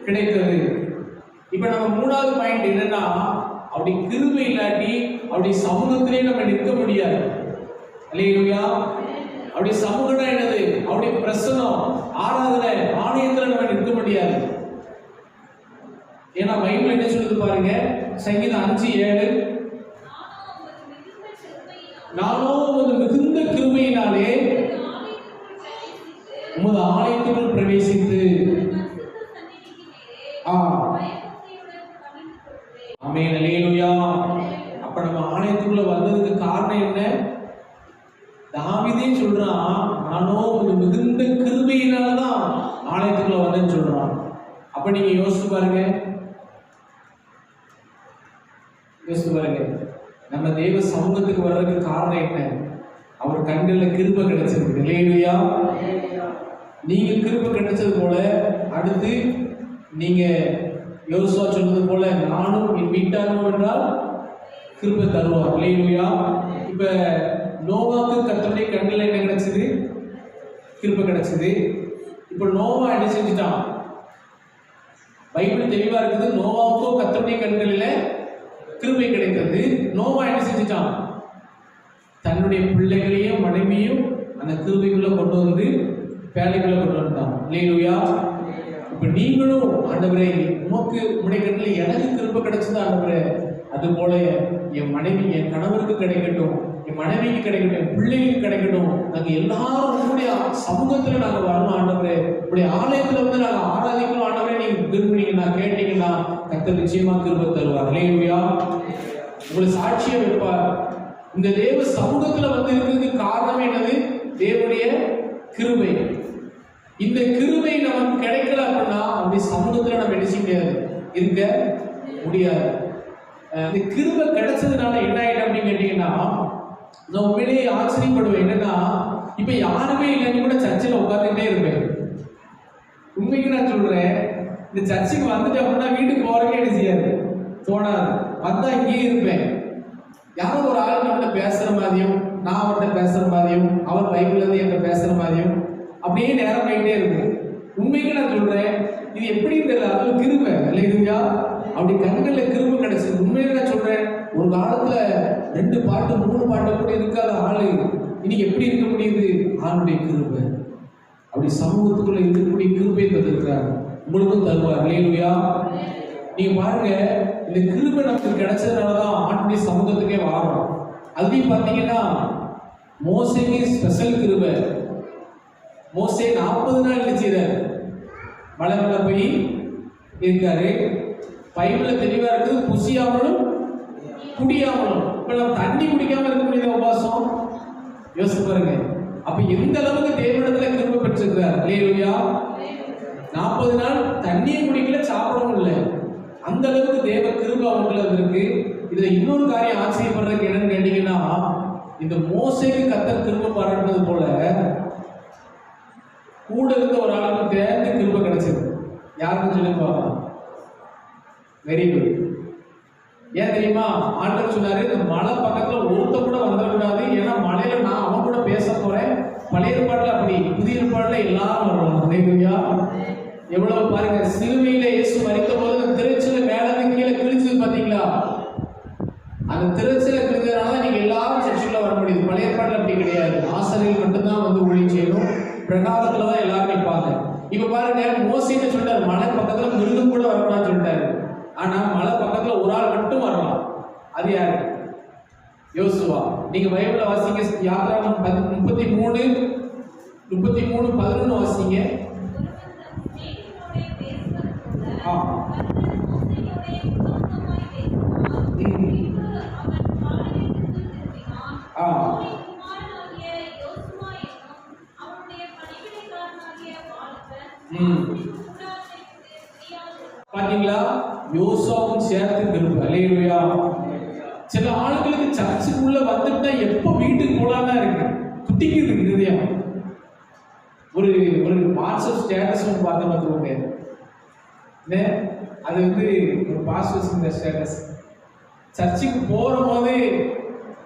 கிடைத்தது. இப்ப நம்ம 3வது பாயிண்ட் என்னன்னா, அப்படி கிருபை இல்லாட்டி அப்படி சமூகத்திலே நம்ம நிற்க முடியாது. அல்லேலூயா. அப்படி சமூகம்னா என்னது? அப்படி பிரசனம், ஆராதனை, ஆலயத்துல நம்ம நிற்க முடியாது. ஏன்னா பைபிள் என்ன சொல்லுது பாருங்க, சங்கீதம் 5:7, நானோ உமது மிகுந்த கிருபையினாலே உமது ஆலயத்துக்குள் பிரவேசித்து. ஆமென். அல்லேலூயா. அப்ப நம்ம ஆலயத்துக்குள்ள வந்ததுக்கு காரணம் என்ன? தாவீதே சொல்றான், நானோ உமது மிகுந்த கிருபையினாலதான் ஆலயத்துக்குள்ள வந்தேன்னு சொல்றான். அப்ப நீங்க யோசிச்சு பாருங்க, நம்ம தேவ சமூகத்துக்கு வர்றதுக்கு காரணம் என்ன? அவர் கண்கள்ல கிருபை கிடைச்சிருக்கு. இல்லையா? நீங்க கிருபை கிடைச்சது போல அடுத்து நீங்க யோசுவா சொன்னது போல நானும் என் வீட்டாரும் என்றால் கிருபை தருவார். இல்லையா? இப்ப நோவாக்கு கர்த்தருடைய கண்கள்ல என்ன கிடைச்சது? கிருபை கிடைச்சது. இப்ப நோவா என்ன செஞ்சுட்டான்? பைபிள் தெளிவா இருக்குது. நோவாவுக்கோ கர்த்தருடைய கண்களில கிருபை கிடைத்தது. நோவா என்ன செஞ்சுட்டான்? தன்னுடைய பிள்ளைகளையும் மனைவியும் அந்த கிருபைக்குள்ள கொண்டு வந்து பேழைக்குள்ள கொண்டு வந்துட்டான். இல்லையா? இப்ப நீங்களும் ஆண்டவரே, உமக்கு உடைய கண்ணில் எனக்கு கிருபை கிடைச்சது ஆண்டவரே, அது போல என் மனைவி, என் கணவருக்கு கிடைக்கட்டும், என் மனைவிக்கு கிடைக்கட்டும், என் பிள்ளைகளுக்கு கிடைக்கட்டும். நாங்க எல்லாரும் உங்களுடைய சமூகத்துல நாங்க வரணும் ஆண்டவரே, உங்களுடைய ஆலயத்துல வந்து நாங்க ஆராதிக்கணும் ஆண்டவரே. நீங்க விரும்புனீங்கன்னா, கேட்டீங்கன்னா கர்த்தர் நிச்சயமா கிருபை தருவார். அல்லேலூயா. உங்களை சாட்சியை வைப்பார். இந்த தேவ சமூகத்துல வந்து இருக்கிறதுக்கு காரணம் என்னது? தேவனுடைய கிருபை. இந்த கிருபை நமக்கு கிடைக்கல அப்படின்னா அப்படி சமூகத்துல நம்ம என்ன செய்ய முடியாது, இருக்க முடியாது. இந்த கிருபை கிடைச்சதுனால என்ன ஆயிடும் அப்படின்னு கேட்டீங்கன்னா, நான் உண்மையிலேயே ஆச்சரியப்படுவேன். என்னன்னா, இப்ப யாருமே இல்லைன்னு கூட சர்ச்சில் உட்காந்துட்டே இருப்பேன். உண்மைக்கு நான் சொல்றேன், இந்த சர்ச்சுக்கு வந்துட்டு அப்படின்னா வீட்டுக்கு போறதுக்கே என்ன செய்யாது, தோணாது. வந்தா இங்கேயே இருப்பேன். யாரோ ஒரு ஆள் நம்மகிட்ட பேசுற மாதிரியும், நான் அவர்கிட்ட பேசுற மாதிரியும், அவர் பைபிள்ல இருந்து என்கிட்ட பேசுற மாதிரியும் அப்படியே நேரம் போயிட்டே இருக்கும். உண்மைக்கு நான் சொல்றேன், இது எப்படி தெரியல, அது கிருபை. இல்லையா? அப்படி கண்கள்ல கிருபை கிடைச்சது. உண்மையில நான் சொல்றேன், ஒரு காலத்துல 2 பாட்டு 3 பாட்டு கூட இருக்காத ஆளு இன்னைக்கு எப்படி இருக்க முடியுது? ஆளுடைய கிருபை. அப்படி சமூகத்துக்குள்ள இருக்கக்கூடிய கிருபை தந்திருக்கிறார், உங்களுக்கும் தருவார். இல்லையா? நீங்க பாருங்க, இந்த கிருபை நமக்கு கிடைச்சதுனாலதான் ஆண்டுடைய சமூகத்துக்கே வாழணும். அதுலயும் பாத்தீங்கன்னா மோசேக்கு ஸ்பெஷல் கிருபை. மோசே 40 நாள் என்ன செய்தார்? மலை மேல போய் இருக்காரு. பைபிள்ல தெளிவா இருக்குது, புசியாமலும் குடியாமலும். இப்ப நம்ம தண்ணி குடிக்காம இருக்க முடியாத உபாசம் யோசிச்சு பாருங்க. அப்ப எந்த அளவுக்கு தேவனிடத்துல கிருபை பெற்றிருக்கிறார். அல்லேலூயா. 40 நாள் தண்ணியை குடிக்கல, சாப்பிடவும் இல்லை. அந்த அளவுக்கு தேவ கிருபை அவங்கள இருக்கு. இதுல இன்னொரு காரியம் ஆச்சரியப்படுறதுக்கு என்னன்னு கேட்டீங்கன்னா, இந்த மோசேக்கு கர்த்தர் கிருபை பாராட்டினது போல கூட இருந்த ஒரு ஆளுக்கு தேர்ந்து கிருபை கிடைச்சது. யாருன்னு சொல்லி பார்க்கலாம். Very good. ஏன் தெரியுமா? ஆண்டவர் சொன்னாரு, இந்த மலை பக்கத்துல ஒருத்த கூட வந்துடக்கூடாது. ஏன்னா மலையில நான் அவன் கூட பேச போறேன். பழைய ஏற்பாடுல அப்படி, புதிய ஏற்பாடுல எல்லாரும் வரலாம். அல்லேலூயா. எவ்வளவு பாருங்க, சிலுவையில இயேசு மரித்த போது அந்த திரைச்சல மேல இருந்து கீழே கிழிச்சது பாத்தீங்களா? அந்த திரைச்சல கிழிச்சதுனால நீங்க எல்லாரும் சர்ச்சுக்குள்ள வர முடியுது. பழைய ஏற்பாடுல அப்படி கிடையாது. ஆசாரியர்கள் மட்டும்தான் வந்து ஊழியம் செய்யணும், பிரகாரத்துல தான் எல்லாரும் நிற்பாங்க. இப்ப பாருங்க, மோசேன்னு சொல்லிட்டாரு மலை பக்கத்துல மிருகம் கூட வரக்கூடாதுன்னு சொல்லிட்டாரு. ஆனா மலை பக்கத்துல ஒரு ஆள் மட்டும் வரலாம். அது யாரு? யோசுவா. நீங்க பைபிள வாசிங்க, யாத்திராகமம் 33:11 வாசிங்க. பாத்தீங்களா, யோசுவாவும் சேர்த்து கிருபை. அல்லேலூயா. சில ஆளுங்களுக்கு சர்ச்சுக்குள்ள வந்துட்டா எப்ப வீட்டுக்கு போலான்னு இருக்கு, துட்டிக்குது ஹிருதயம். ஒரு வாட்ஸ்அப் ஸ்டேட்டஸ் ஒன்று பார்த்து பார்த்துக்கோங்க. அது வந்து ஒரு பாஸ்டர்ஸ் இந்த ஸ்டேட்டஸ். சர்ச்சுக்கு போற போது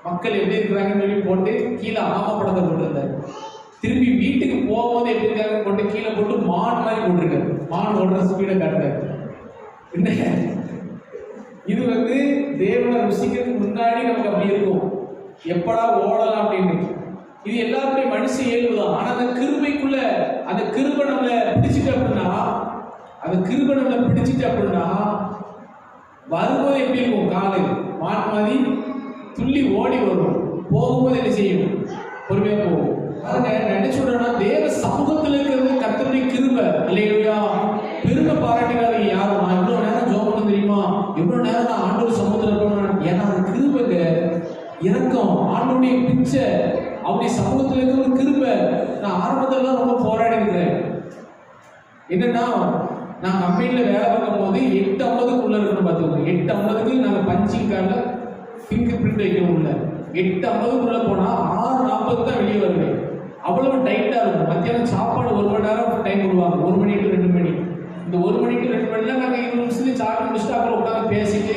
மக்கள் எப்படி இருக்கிறாங்கன்னு சொல்லி போட்டு கீழே ஆமப்படத்தை போட்டிருந்தாரு. திரும்பி வீட்டுக்கு போகும்போது எப்படி இருக்காங்க போட்டு கீழே போட்டு மான் மாதிரி போட்டிருக்காரு. மான் ஓடுற ஸ்பீடை காட்டுறாரு. என்ன இது வந்து தேவனை ருசிக்கிறதுக்கு முன்னாடி நமக்கு அப்படி இருக்கும், எப்படா ஓடலாம் அப்படின்னு. இது எல்லாருமே மனுஷ இயல்புதான். ஆனா அந்த கிருபைக்குள்ள அந்த கிருபை நம்மளை பிடிச்சிட்டு அப்படின்னா, வரும்போது எப்படி இருக்கும்? காலு மான் மாதிரி துள்ளி ஓடி வரும், போகும்போது என்ன செய்யும்? பொறுமையா போகும். பாருங்க, என்ன சொல்றேன்னா, தேவ சமூகத்தில் இருக்கிறது கர்த்தருடைய கிருபை. அல்லேலூயா. பெருமை பாராட்டுகிறாங்க யாரும். நான் இவ்வளவு நேரம் ஜெபம் பண்ண தெரியுமா, இவ்வளவு நேரம் நான் ஆண்டவர் சமூகத்தில் இருக்கணும். ஏன்னா அது கிருபைங்க, இறக்கம், ஆண்டோடைய பிச்சை, அவருடைய சமூகத்தில் இருக்கிற ஒரு கிருபை. நான் ஆரம்பத்துல ரொம்ப போராடி இருக்கிறேன். என்னன்னா, நான் கம்பெனில வேலை பார்க்கும் போது 8:50 இருக்கணும் பார்த்துக்கோங்க. 8:50 நாங்க பஞ்சிங் கார்டில் ஃபிங்கர் பிரிண்ட் வைக்கணும்ல. 8:50 போனா 6:40 தான் வெளியே வருவேன். அவ்வளவு டைட்டா இருக்கும். மத்தியானம் சாப்பாடு 1 மணி நேரம் டைம் விடுவாங்க, 1 மணி to 2 மணி. இந்த 1 மணி to 2 மணில நாங்கள் 20 நிமிஷத்துலேயே சாப்பிட்டு முடிச்சுட்டு அப்புறம் உட்காந்து பேசிட்டு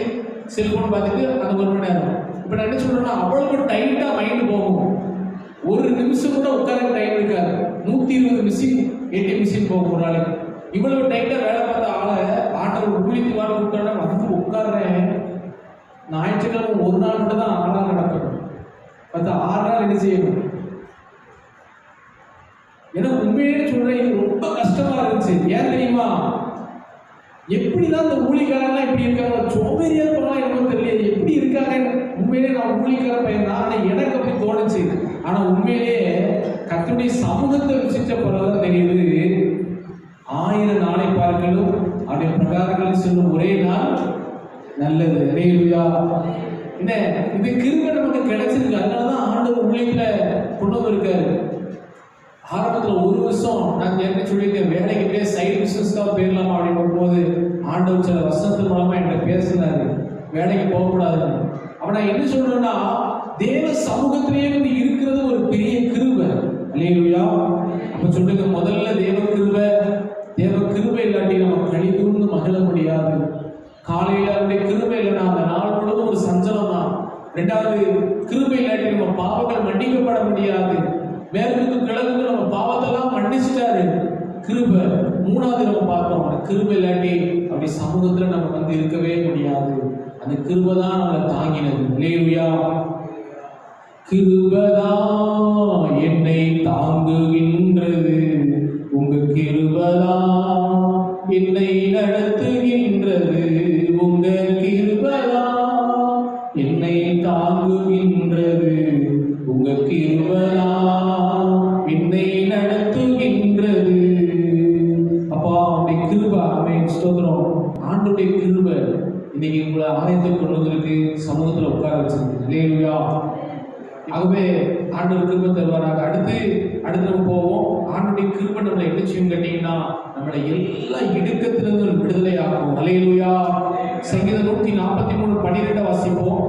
செல்போன் பார்த்துட்டு அந்த 1 மணி நேரம். இப்போ நான் என்ன சொல்றேன்னா, அவ்வளவு டைட்டா மைண்டு போகும். ஒரு நிமிஷம் கூட உட்கார டைம் இருக்காது. 120 மிஷின் ATM மிஷின் போகும் ஒரு நாளைக்கு. இவ்வளவு டைட்டா வேலை பார்த்த ஆளை ஆட்டோவில் கூலிக்கு வாட விட்டோன்னா வந்து உட்காடுறேன். ஞாயிற்றுக்கிழமை ஒரு நாள் மட்டும் தான் 6 நாள் நடக்கணும். 6 நாள் என்ன செய்யணும்? ஏன்னா உண்மையே சொல்றேன், இது ரொம்ப கஷ்டமா இருந்துச்சு. ஏன் தெரியுமா? எப்படிதான் இந்த ஊழிக்காரங்களாம் இப்படி இருக்காங்க, சோம்பேறியா இருப்பாங்களா என்னமோ தெரியல, எப்படி இருக்காங்க. உண்மையிலே நான் ஊழிக்கார பையன் தான், ஆனா எனக்கு அப்படி தோணுச்சு. ஆனா உண்மையிலேயே கர்த்தருடைய சமூகத்தை ருசிச்ச பிறகுதான் தெரியுது, 1000 நாளை பார்க்கலும் அவருடைய பிரகாரங்கள் சொல்லும் ஒரே நாள் நல்லது. அல்லேலூயா. என்ன இது கிருபை நமக்கு கிடைச்சிருக்கு. அதனாலதான் ஆண்டவர் ஊழியத்துல கொண்டு வந்திருக்காரு. ஆரம்பத்தில் 1 வருஷம் நான் என்ன சொல்லியிருக்கேன், வேலைக்கு போய் சைடு பிசினஸ்க்காக போயிடலாமா அப்படின்னு போது ஆண்டவர் சில வசனத்தின் மூலமா என்கிட்ட பேசினாரு, வேலைக்கு போகக்கூடாது. அப்ப நான் என்ன சொல்றேன்னா, தேவ சமூகத்திலேயே வந்து இருக்கிறது ஒரு பெரிய கிருபை. அல்லேலூயா. அப்ப சொல்லுங்க, முதல்ல தேவ கிருபை இல்லாட்டி நம்ம கழிவுன்னு மகிழ முடியாது. காலையில அவருடைய கிருபை இல்லைன்னா அந்த நாள் முழுவதும் ஒரு சஞ்சலம் தான். 2வது, கிருபை இல்லாட்டி நம்ம பாவங்கள் மன்னிக்கப்பட முடியாது. மேற்கு கிழக்கு நம்ம பாவத்தெல்லாம் மன்னிச்சிட்டாரு கிருபை. 3வது நம்ம பார்த்தோம், அந்த கிருபை இல்லாட்டி அப்படி சமூகத்துல நம்ம வந்து இருக்கவே முடியாது. அந்த கிருபை தான் நம்மளை தாங்கினது. அல்லேலூயா. கிருபைதான் என்னை தாங்குகின்றது, உங்க கிருபைதான் என்னை நடத்துகின்றது, உங்க கிருபைதான் என்னை தாங்குகின்றது, உங்க கிருபைதான் என்னை நடத்துகின்றது. அப்பா அவருடைய கிருபை, ஆமென், ஸ்தோத்திரம். ஆண்டவருடைய கிருபை இன்னைக்கு உங்களை ஆலயத்தை கொண்டு வந்திருக்கு, சமூகத்தில் உட்கார வச்சிருக்கு. அல்லேலூயா. ஆகவே ஆண்டவர் கிருபை தருவாராக. அடுத்து நம்ம போவோம். ஆண்டவருடைய கிருபை நம்மளை என்ன செய்யும் கேட்டீங்கன்னா, நம்மளை எல்லா இடுக்கத்திலிருந்து ஒரு விடுதலை ஆகும். அல்லேலூயா. சங்கீதம் 143:12 வாசிப்போம்.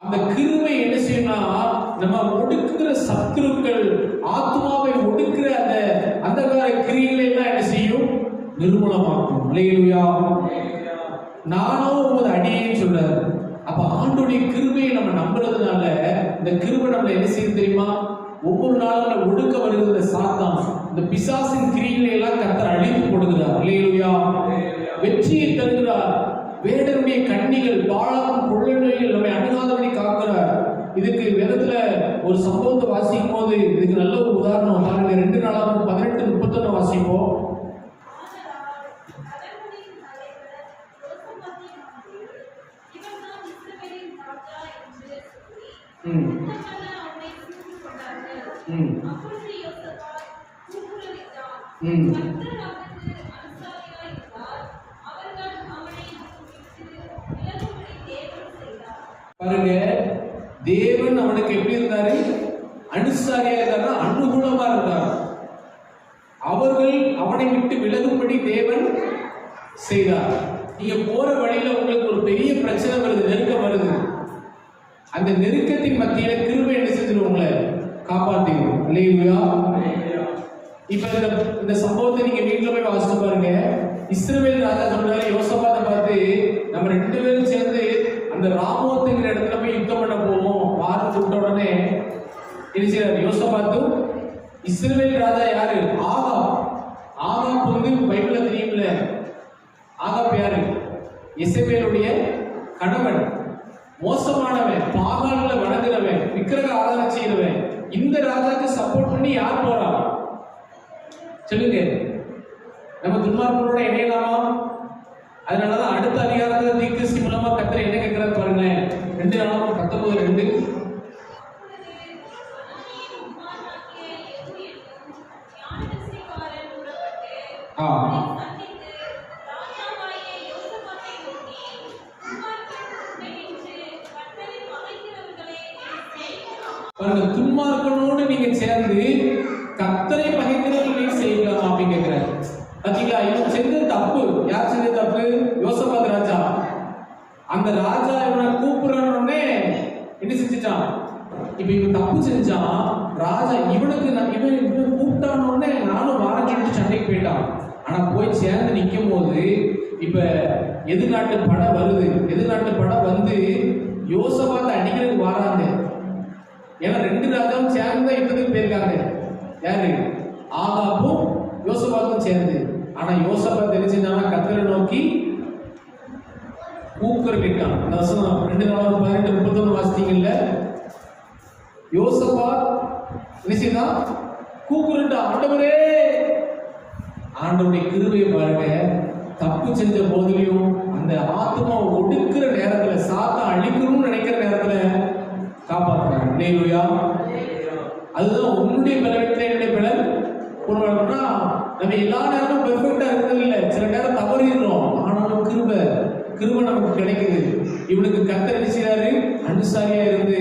அந்த கிருபை என்ன செய்யணும்னா, நம்ம ஒடுக்குகிற சத்துருக்கள், ஆத்மாவை ஒடுக்குற அந்த அந்தகார கிரியைகளை எல்லாம் என்ன செய்யும்? நிர்மூலமாக்கும். அல்லேலூயா. நானோ உமது அடியேன்னு சொல்றாரு. அப்ப ஆண்டோடைய கிருபையை நம்ம நம்புறதுனால இந்த கிருபை நம்மளை என்ன செய்யும் தெரியுமா? ஒவ்வொரு நாளும் ஒடுக்க வருகிற சாத்தான், இந்த பிசாசின் கிரியைகளை எல்லாம் கர்த்தர் அழித்து போடுகிறார். அல்லேலூயா. வெற்றியை தருகிறார். வேடனுடைய கண்ணிகள் பாழாக்கும் கொள்ளை நோய்கள் நம்மை அணுகாதபடி காக்கிறார். இதுக்கு வேதத்துல ஒரு சம்பவத்தை வாசிக்கும் போது இதுக்கு நல்ல ஒரு உதாரணம் பாருங்க. 2 நாளாகவும் 18:31 வாசிப்போம். பாருங்க, தேவன் அவனுக்கு எப்படி இருந்தாரு? அனுசாரியா இருந்தார், அனுகூலமா இருந்தார். அவர்கள் அவனை விட்டு விலகும்படி தேவன் செய்தார். நீங்க போற வழியில உங்களுக்கு ஒரு பெரிய பிரச்சனை வருது, நெருக்கம் வருது. அந்த நெருக்கத்தின் மத்தியில கிருபை என்ன செஞ்சிடும்? உங்களை காப்பாத்திடும். அல்லேலூயா. இப்ப இந்த சம்பவத்தை நீங்க வீட்டுல போய் வாசிச்சு பாருங்க. இஸ்ரவேல் ராஜா சொல்றாரு யோசபாத்தை பார்த்து, நம்ம 2 பேரும் சேர்ந்து அந்த ராமோத்துங்கிற இடத்துல போய் யுத்தம் பண்ண போவோம் வார்த்தை விட்ட உடனே இருக்கிறார் யோசபாத்தும். இஸ்ரவேல் ராஜா யாரு? ஆகாப். ஆகாப் வந்து பைபிள்ல தெரியும்ல. ஆகாப் யாரு? எசபேலுடைய கணவன். மோசமானவன், பாகால்ல வணங்குறவன், விக்கிரக ஆராதனை செய்யறவன். இந்த ராஜாக்கு சப்போர்ட் பண்ணி யார் போறா? சொல்லுங்க. நம்ம துன்மார்க்கரோட இணையலாமா? அதனாலதான் அடுத்த அதிகாரத்துல தீர்க்கதரிசி மூலமா கர்த்தர் என்ன கேட்கிறார் பாருங்க. 2 நாளாகவும் 19:2. துன்மார்க்கனோடு நீங்க சேர்ந்து கர்த்தரை பகைக்கிறவர்களை செய்யலாம் அப்படின்னு கேட்கிறார். பாத்தீங்களா? இவன் செஞ்சது தப்பு. யார் செஞ்சது தப்பு? யோசபாத் ராஜா. அந்த ராஜா இவனை கூப்பிடுறே என்ன செஞ்சுட்டான்? இப்ப இவன் தப்பு செஞ்சான். ராஜா இவனுக்கு இவன் கூப்பிட்டானே நானும் வாரம் சொல்லிட்டு சண்டைக்கு போயிட்டான். ஆனா போய் சேர்ந்து நிற்கும் போது இப்ப எதிர்நாட்டு படம் வருது. எதிர்நாட்டு படம் வந்து யோசபாத்தை அடிக்கிறதுக்கு வராங்க. ஏன்னா 2 ராஜாவும் சேர்ந்து தான் யுத்தத்துக்கு போயிருக்காங்க. யாரு? ஆகாப்பும் யோசபாத்தும் சேர்ந்து. ஆனா யோசபாத் தெரிஞ்சுனா கர்த்தரை நோக்கி கூக்குரலிட்டான். அந்த வசனம் 2 நாளாகவும் 18:31 வாசித்தீங்கல்ல. யோசபாத் நிச்சயமா கூக்குரலிட்டான், ஆண்டவரே. ஆண்டவருடைய கிருபையை பாருங்க. தப்பு செஞ்ச போதிலையும் அந்த ஆத்மாவை ஒடுக்கிற நேரத்துல, சாத்தா அழிக்கணும்னு நினைக்கிற நேரத்துல காப்பாற்றுறாங்க. அல்லேலூயா. அதுதான் உன்னுடைய பலவீனத்திலே என்னுடைய பலன் பூர்ணமாகும்னா, நம்ம எல்லா நேரமும் பெர்ஃபெக்ட்டா இருக்கிறது இல்லை. சில நேரம் தவறிடுறோம். ஆனாலும் கிருபை நமக்கு கிடைக்குது. இவனுக்கு கர்த்தர் என்ன செய்றாரு? அனுசாரியா இருந்து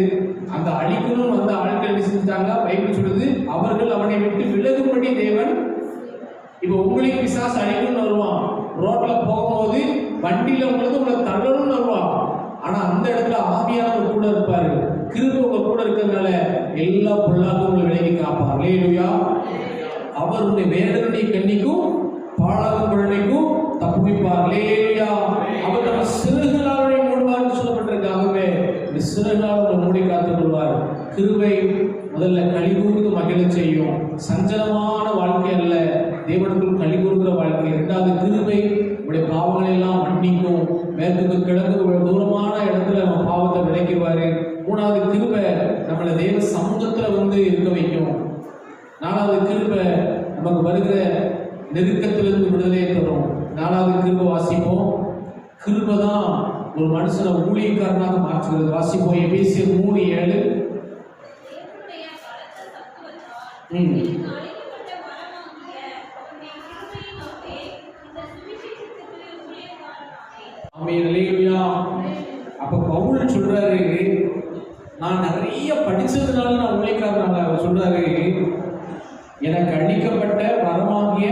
அந்த அழிக்கணும் வந்த ஆட்கள் என்ன செஞ்சாங்க? பைபிள் சொல்லுது, அவர்கள் அவனை விட்டு விலகும்படி தேவன். இப்ப உங்களுக்கு பிசாசு அழிக்கணும்னு வருவான். ரோட்ல போகும்போது வண்டியில உங்களை தள்ளணும்னு வருவான். ஆனா அந்த இடத்துல ஆவியானவர் கூட இருப்பாரு. கிருபை உங்க கூட இருக்கிறதுனால எல்லா பொல்லாக்கும் உங்களை விலகி காப்பார். அல்லேலூயா. அவருடைய வேடனுடைய கண்ணிக்கும் பாழாகும் குழந்தைக்கும் தப்புவிப்பார். அல்லேலூயா. அவர் நம்ம சிறுகளாலே மூடுவார் சொல்லப்பட்டிருக்காகவே இந்த சிறுகளால் மூடி காத்துக் கொள்வார். கிருபை முதல்ல கலிகூர்ந்து மகிழ செய்யும். சஞ்சலமான வாழ்க்கை அல்ல, தேவனுக்குள் கலிகூறுகிற வாழ்க்கை. 2வது கிருபை உடைய பாவங்களை எல்லாம் மன்னிக்கும். மேற்குக்கு கிழக்கு தூரமான இடத்துல நம்ம பாவத்தை விளைக்குவாரு. 3வது கிருபை நம்மளை தேவ சமூகத்துல வந்து இருக்க வைக்கும். 4வது கிருபை நமக்கு வருகிற நெருக்கத்திலிருந்து விடுதலையை தரும். 4வது கிருபை வாசிப்போம். கிருபை தான் ஒரு மனுஷனை ஊழியக்காரனாக மாற்றுகிறது. வாசிப்போம். எபேசியர் 3:7. அப்ப பவுல் சொல்றாரு, நான் நிறைய படிச்சதுனால நான் ஊழியக்காரனாக. அவர் சொல்றாரு, எனக்கு அளிக்கப்பட்ட வரமாகிய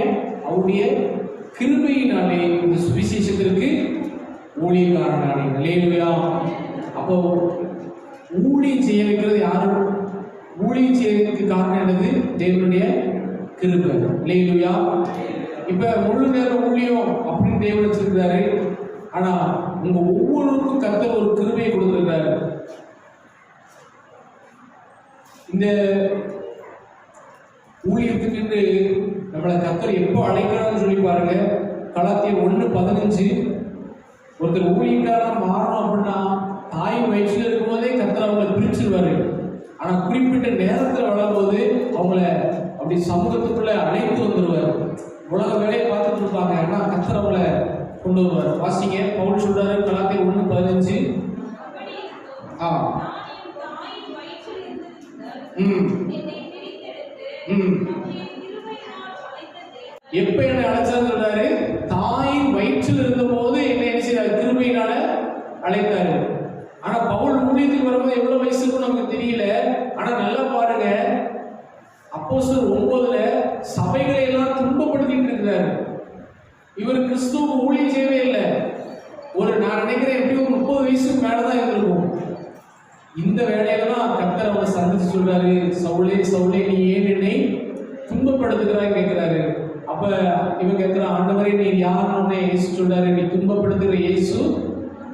அவருடைய கிருபையினாலே இந்த சுவிசேஷத்திற்கு ஊழியக்காரனானே. அல்லேலூயா. அப்போ ஊழியம் செய்ய வைக்கிறது யாரும்? ஊழியம் செய்யறதுக்கு காரணம் என்னது? தேவனுடைய கிருபை. அல்லேலூயா. இப்ப முழு நேரம் ஊழியம் அப்படின்னு தேவன் வச்சிருக்கிறாரு. ஆனா உங்க ஒவ்வொருவருக்கும் கர்த்தர் ஒரு கிருபையை கொடுத்திருக்கிறாரு. இந்த ஊழியத்துக்கு நம்மளை கர்த்தர் எப்போ அழைக்கிறான்னு சொல்லி பாருங்க. கலாத்தியர் 1:15 ஒருத்தர் ஊழியக்காரனா மாறணும் அப்படின்னா தாய் வயிற்றில் இருக்கும்போதே கர்த்தர் அவங்களை பிரிச்சிருவாரு. ஆனா குறிப்பிட்ட நேரத்தில் வளரும்போது அவங்கள அப்படி சமூகத்துக்குள்ள அழைத்து வந்துடுவார். உலக வேலையை பார்த்துட்டு இருப்பாங்க, ஆனா கர்த்தர் அவங்கள கொண்டு வருவார். வாசிங்க, பவுல் சொல்றாரு கலாத்தியர் 1:15. எப்ப என்னை அழைச்சாரு சொல்றாரு? தாயின் வயிற்றில் இருந்த போது என்னை என்ன செய்தார்? கிருபையினால அழைத்தாரு. ஆனா பவுல் ஊழியத்துக்கு வரும்போது எவ்வளவு வயசு இருக்கும் நமக்கு தெரியல. ஆனா நல்லா பாருங்க, அப்போஸ்தலர் 9ல சபைகளை எல்லாம் துன்பப்படுத்திட்டு இருக்கிறாரு. இவர் கிறிஸ்துவுக்கு ஊழியம் செய்யவே இல்லை. நான் நினைக்கிறேன் எப்படியும் 30 வயசுக்கு மேலதான் இருந்திருக்கும். இந்த வேலையெல்லாம் கர்த்தர் அவனை சந்திச்சு சொல்றாரு, சவுளே சவுளே நீ ஏன் என்னை துன்பப்படுத்துகிறாய் கேட்கிறாரு. அப்ப இவன் கேட்கிறான், ஆண்டவரே நீ யாருன்னு இயேசு சொல்றாரு, நீ துன்பப்படுத்துகிற இயேசு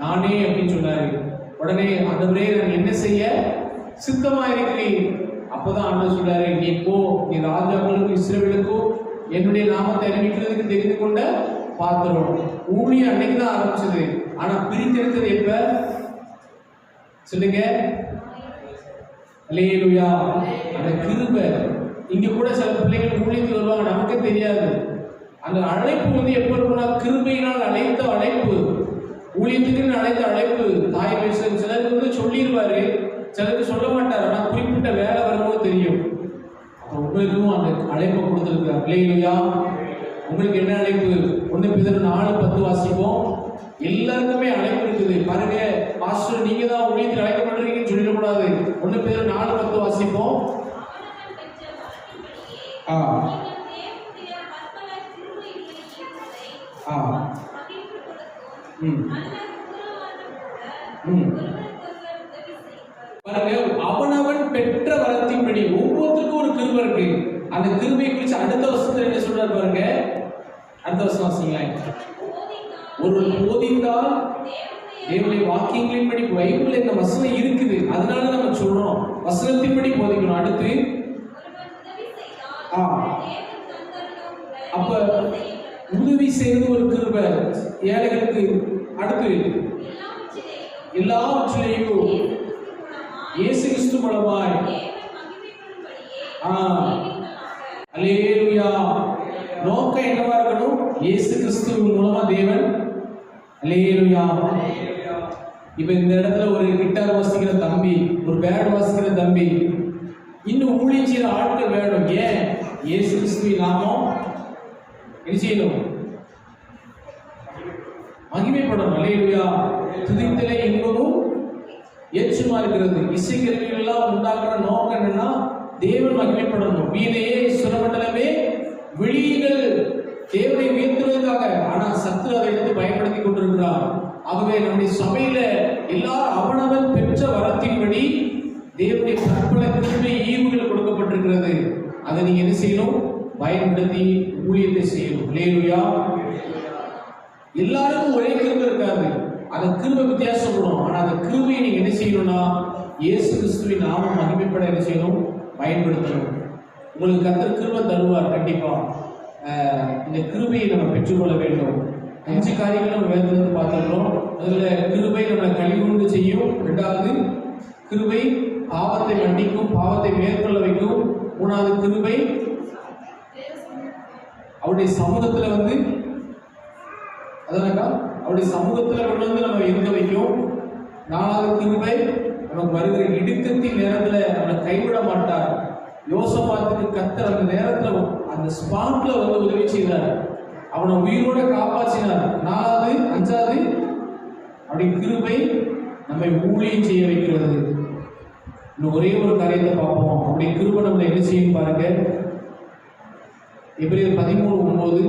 நானே அப்படின்னு சொன்னாரு. உடனே ஆண்டவரே நான் என்ன செய்ய சித்தமா இருக்கிறேன். அப்பதான் ஆண்டவர் சொல்றாரு, நீ போ, நீ ராஜாக்களுக்கும் இஸ்ரவேலுக்கும் என்னுடைய நாமத்தை அறிவிக்கிறதுக்கு தெரிந்து கொண்ட பாத்திரம். ஊழியம் அன்னைக்குதான் ஆரம்பிச்சது. ஆனா பிரித்தெடுத்தது எப்ப சொல்லுங்க? அல்லேலூயா. அந்த கிருபை. இங்க கூட சில பிள்ளைகள் ஊழியத்துக்கு வருவாங்க, நமக்கே தெரியாது. அந்த அழைப்பு வந்து எப்ப இருக்கும்னா கிருபையினால் அழைத்த அழைப்பு, ஊழியத்துக்கு அழைத்த அழைப்பு. தாய் வயசு சிலருக்கு வந்து சொல்லிடுவாரு, சிலருக்கு சொல்ல மாட்டாரு. ஆனா குறிப்பிட்ட வேலை வரும்போது தெரியும். அப்ப உங்களுக்கும் அந்த அழைப்பை கொடுத்துருக்காரு. அல்லேலூயா. உங்களுக்கு என்ன அழைப்பு? 1 பேதுரு 4:10 வாசிப்போம். எல்லாருக்குமே அழைப்பு இருக்குது. பாருங்க, பாஸ்டர் நீங்க தான் ஊழியத்தில் அழைக்கப்படுறீங்கன்னு சொல்லிடக்கூடாது. 1 பேதுரு 4:10 வாசிப்போம். பாருங்க, அவனவன் பெற்ற வரத்தின்படி ஒவ்வொருத்தருக்கும் ஒரு கிருபை இருக்கு. அந்த கிருபையை குறித்து அடுத்த வருஷத்துல என்ன சொல்றாரு பாருங்க. அடுத்த வருஷம் வாசிங்களேன். ஒரு போதித்தால் தேவனுடைய வாக்கியங்களின்படி பைபிள்ல இந்த வசனம் இருக்குது, அதனால நம்ம சொல்றோம் வசனத்தின்படி போதிக்கணும். அடுத்து அப்ப உதவி செய்வது ஒரு கிருபை ஏழைகளுக்கு. அடுத்து எல்லாவற்றிலேயும் இயேசு கிறிஸ்து மூலமாய். அல்லேலூயா. நோக்கம் என்னவா இருக்கணும்? இயேசு கிறிஸ்து மூலமா தேவன். அல்லேலூயா. இப்ப இந்த இடத்துல ஒரு கிட்டார் வாசிக்கிற தம்பி, ஒரு பேண்ட் வாசிக்கிற தம்பி, இன்னும் ஊழியம் செய்யற ஆட்கள் வேணும். ஏன்? இயேசு கிறிஸ்துவின் நாமம் என்ன செய்யணும்? மகிமைப்படும். அல்லேலூயா. துதித்தலே இன்பமும் ஏற்றுமா இருக்கிறது. இசைக்கருவிகள் எல்லாம் உண்டாக்குற நோக்கம் என்னன்னா தேவன் மகிமைப்படணும். வீணையே சுரமண்டலமே விழிகள் தேவனை உயர்த்துவதற்காக. ஆனா சத்துரு அதை எடுத்து பயன்படுத்தி கொண்டிருக்கிறார். ஆகவே நம்முடைய சபையில எல்லாரும் அவனவன் பெற்ற வரத்தின்படி தேவனுடைய பற்பல கிருபை ஈவுகள் கொடுக்கப்பட்டிருக்கிறது. அதை நீங்க என்ன செய்யணும்? பயன்படுத்தி ஊழியத்தை செய்யணும். அல்லேலூயா. எல்லாருக்கும் ஒரே கிருபை இருக்காது, அந்த கிருபை வித்தியாசப்படும். ஆனா அந்த கிருபையை நீங்க என்ன செய்யணும்னா இயேசு கிறிஸ்துவின் நாமம் மகிமைப்பட என்ன செய்யணும்? பயன்படுத்தணும். உங்களுக்கு கர்த்தர் கிருபை தருவார் கண்டிப்பா. இந்த கிருபையை நம்ம பெற்றுக்கொள்ள வேண்டும். 5 காரியங்கள் நம்ம வேதத்திலிருந்து பார்த்துக்கிறோம். அதுல கிருபை நம்மளை கழிவுண்டு செய்யும். 2வது கிருபை பாவத்தை மன்னிக்கும், பாவத்தை மேற்கொள்ள வைக்கும். 3வது கிருபை அவருடைய சமூகத்துல வந்து அதனாக்கா அவருடைய சமூகத்துல கொண்டு வந்து நம்ம இருக்க வைக்கும். 4வது கிருபை நமக்கு வருகிற இடுக்கத்தின் நேரத்துல அவனை கைவிட மாட்டார். யோசபாத்துக்கு கர்த்தர் அந்த நேரத்துல அந்த ஸ்பாட்ல வந்து உதவி செய்தார், அவனை உயிரோட காப்பாற்றினார். 4வது 5வது அப்படி கிருபை நம்மை ஊழியம் செய்ய வைக்கிறது. இன்னும் ஒரே ஒரு காரியத்தை பார்ப்போம். அப்படி கிருபை நம்மளை என்ன செய்யும் பாருங்க. எபிரேயர் 13:9.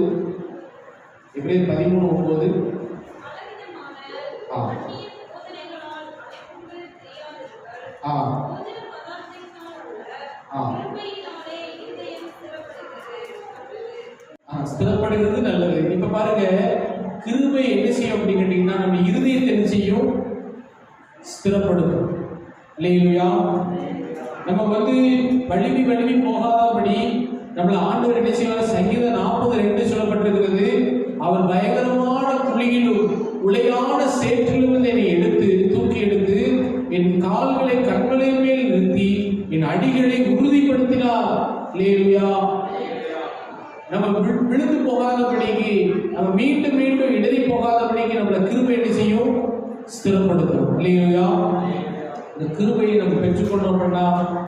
எபிரேயர் 13:9. ஸ்திரப்படுகிறது நல்லது. இப்ப பாருங்க, கிருபை என்ன செய்யும் அப்படின்னு கேட்டீங்கன்னா நம்ம இருதயத்தை என்ன செய்யும்? ஸ்திரப்படுத்தும். இல்லையா? நம்ம வந்து வலிமை போகாதபடி நம்மள ஆண்டவர் என்ன செய்வார்? சங்கீதம் 40:2 சொல்லப்பட்டிருக்கிறது, அவர் பயங்கரமான குழியிலும் உளையான சேற்றிலிருந்து என்னை தூக்கி எடுத்து என் கால்களை கண்களின் மேல் நிறுத்தி என் அடிகளை உறுதிப்படுத்தினார். அல்லேலூயா. நம்ம விழுந்து போகாதபடிக்கு, நம்ம மீண்டும் மீண்டும் இடறி போகாதபடிக்கு நம்மளை கிருபை என்ன செய்யும்? ஸ்திரப்படுத்தும். அல்லேலூயா. இந்த கிருபையை நம்ம பெற்றுக்கொண்டோம் அப்படின்னா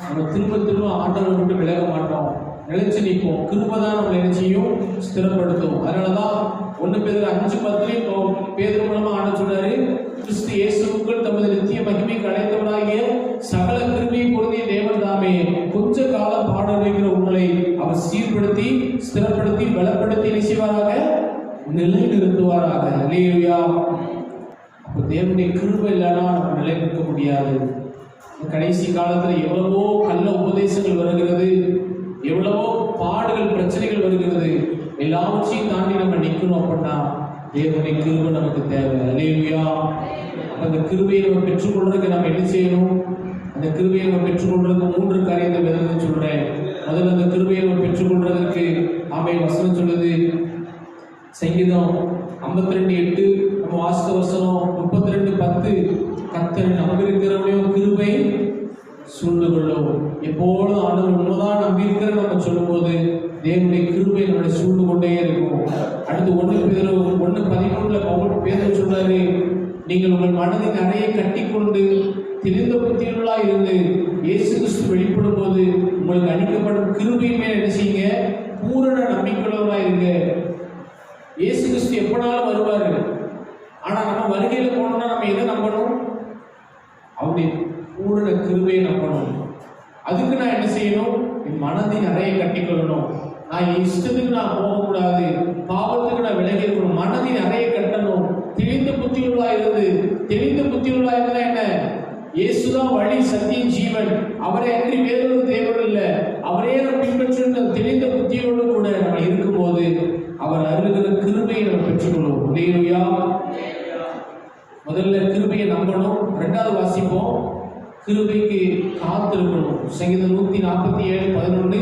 நம்ம திரும்ப திரும்ப ஆண்டவரை விட்டு விலக மாட்டோம், நிலைச்சு நிற்போம். கிருபை தான் நம்மளை என்ன செய்யும்? ஸ்திரப்படுத்தும். அதனாலதான் 1 பேதுரு 5:10 பேதுரு மூலமா ஆண்டவர் சொல்றாரு, கிறிஸ்து இயேசுவுக்குள் தமது நித்திய மகிமைக்கு அழைத்தவராகிய சகல கிருபையை பொருந்திய தேவன் தாமே கொஞ்ச காலம் பாட வைக்கிற உங்களை அவர் சீர்படுத்தி ஸ்திரப்படுத்தி பலப்படுத்தி நிச்சயவாராக நிலை நிறுத்துவாராக. அல்லேலூயா. அப்போ தேவனுடைய கிருபை இல்லைன்னா நம்ம நிலை நிற்க முடியாது. கடைசி காலத்துல எவ்வளவோ கள்ள உபதேசங்கள் வருகிறது, எவ்வளவோ பாடுகள் பிரச்சனைகள் வருகிறது. எல்லாவற்றையும் தாண்டி நம்ம நிற்கணும் அப்படின்னா தேவனுடைய கிருபை நமக்கு தேவை. அல்லேலூயா. அந்த கிருபையை நம்ம பெற்றுக்கொள்றதுக்கு நம்ம என்ன செய்யணும்? அந்த கிருபையை நம்ம பெற்றுக்கொள்றதுக்கு 3 காரியத்தை வேதனை சொல்றேன். முதல்ல அந்த கிருபையை நம்ம பெற்றுக்கொள்றதுக்கு ஆமென் வசனம் சொல்லுது. சங்கீதம் 52:8 நம்ம வாசித்த வசனம் 32:10 கர்த்தரை நம்பியிருக்கிறவனையும் கிருபை சூழ்ந்து கொள்ளும். எப்பொழுதும் ஆண்டவர் உண்மைதான் நம்பியிருக்கிற நம்ம சொல்லும்போது தேவனுடைய கிருபை நம்மளை சூழ்ந்து கொண்டே இருக்கும். அடுத்து 1 பேதுரு 1:13 பேதுரு சொல்றாரு, நீங்கள் உங்கள் மனதின் நிறைய கட்டிக்கொண்டு தெளிந்த புத்தியுள்ளா இருந்து இயேசு கிறிஸ்து வெளிப்படும் போது உங்களுக்கு அளிக்கப்படும் கிருபையின் மேல் என்ன செய்யுங்க? பூரண நம்பிக்கையுள்ளவர்களா இருங்க. இயேசு கிறிஸ்து எப்பனாலும் வருவாரு. ஆனா நம்ம வருகையில போனோம்னா நம்ம எதை நம்பணும்? அவருடைய பூரண கிருபையை நம்பணும். அதுக்கு நான் என்ன செய்யணும்? என் மனதின் நிறைய கட்டிக்கொள்ளணும். நான் இஷ்டத்துக்கு நான் போகக்கூடாது, பாவத்துக்கு நான் விலகி இருக்கணும். மனதின் நிறைய கட்டணும். தெளிந்த புத்தியுள்ளா இருந்து, தெளிந்த புத்தியுள்ளா இருந்தா என்ன? இயேசுதான் வழி சத்தியம் ஜீவன், அவரை அன்றி வேறொரு தேவன் இல்லை, அவரே நம்ம பின்பற்ற தெளிந்த புத்தியோடு கூட நம்ம இருக்கும்போது அவர் அருளுகிற கிருபையை நம்ம பெற்றுக்கொள்வோம். அல்லேலூயா. முதல்ல கிருபையை நம்பணும். 2வது வாசிப்போம், கிருபைக்கு காத்திருக்கணும். சங்கீதம் 147:11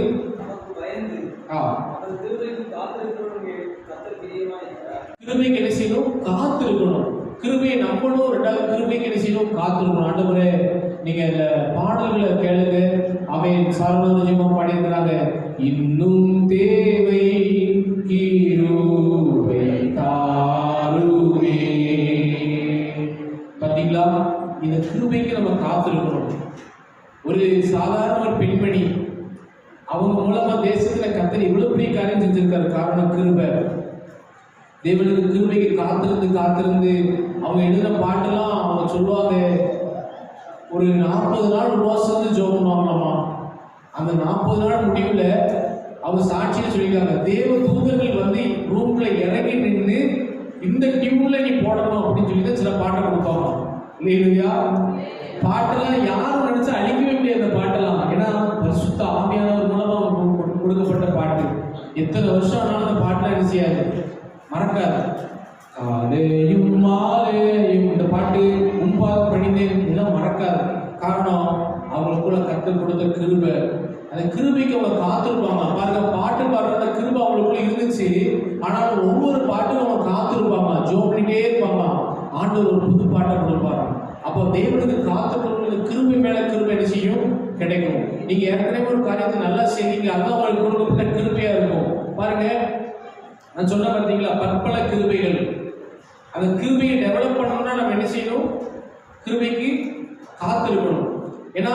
கிருபைக்கு என்ன செய்யணும்? காத்திருக்கணும். கிருபையை நம்பணும். 2வது கிருபைக்கு என்ன செய்யணும்? காத்திருக்கணும். ஆண்டவரே, நீங்க இந்த பாடல்களை கேளுங்க. அவன் சார்ந்தமா பாடியிருக்கிறாங்க, இன்னும் தேவை கிருபை தாருமே. பாத்தீங்களா? இந்த கிருபைக்கு நம்ம காத்திருக்கணும். ஒரு சாதாரண ஒரு பெண்மணி, அவங்க மூலமா தேசத்துல கர்த்தர் இவ்வளவு பெரிய காரியம் செஞ்சிருக்காரு. காரணம் கிருபை. தேவனுக்கு கிருபைக்கு காத்திருந்து அவங்க எழுதின பாட்டெல்லாம் அவங்க சொல்லுவாங்க, ஒரு 40 நாள் உபவாசம் ஜெபம் பண்ணுவாங்களாமா. அந்த 40 நாள் முடிவுல அவங்க சாட்சியை சொல்லியிருக்காங்க, தேவ தூதர்கள் வந்து ரூம்ல இறங்கி நின்று இந்த டியூன்ல நீ போடணும் அப்படின்னு சொல்லி சில பாட்டை கொடுப்பாங்க. இல்லையா? பாட்டெல்லாம் யாரும் நினைச்சா அழிக்கவே முடியாது. அந்த பாட்டெல்லாம் ஏன்னா பரிசுத்த ஆவியானவர் மூலமா கொடுக்கப்பட்ட பாட்டு. எத்தனை வருஷம் ஆனாலும் அந்த பாட்டெல்லாம் என்ன செய்யாது? மறக்காது. காலையும் மாலையும் இந்த பாட்டு முன்பாக படித்தேன் இதெல்லாம் மறக்காது. காரணம் அவங்களுக்குள்ள கர்த்தர் கொடுத்த கிருபை. அந்த கிருபைக்கு அவங்க காத்திருப்பாங்க. பாருங்க, பாட்டு பாடுற கிருபை அவங்களுக்குள்ள இருந்துச்சு. ஆனாலும் ஒவ்வொரு பாட்டும் அவங்க காத்திருப்பாங்க, ஜோம் பண்ணிட்டே இருப்பாங்க. ஆண்டவர் ஒரு புது பாட்டை கொடுப்பாங்க. அப்போ தேவனுக்கு காத்திருப்பவங்களுக்கு கிருபை மேல கிருபை என்ன செய்யும்? கிடைக்கும். நீங்க ஏற்கனவே ஒரு காரியத்தை நல்லா செய்வீங்க, அதான் அவங்களுக்கு கொடுக்கப்பட்ட கிருபையா இருக்கும். பாருங்க, நான் சொன்ன பார்த்தீங்களா, பற்பல கிருபைகள். அந்த கிருபையை டெவலப் பண்ணணும்னா நம்ம என்ன செய்யணும்? கிருபைக்கு காத்திருக்கணும். ஏன்னா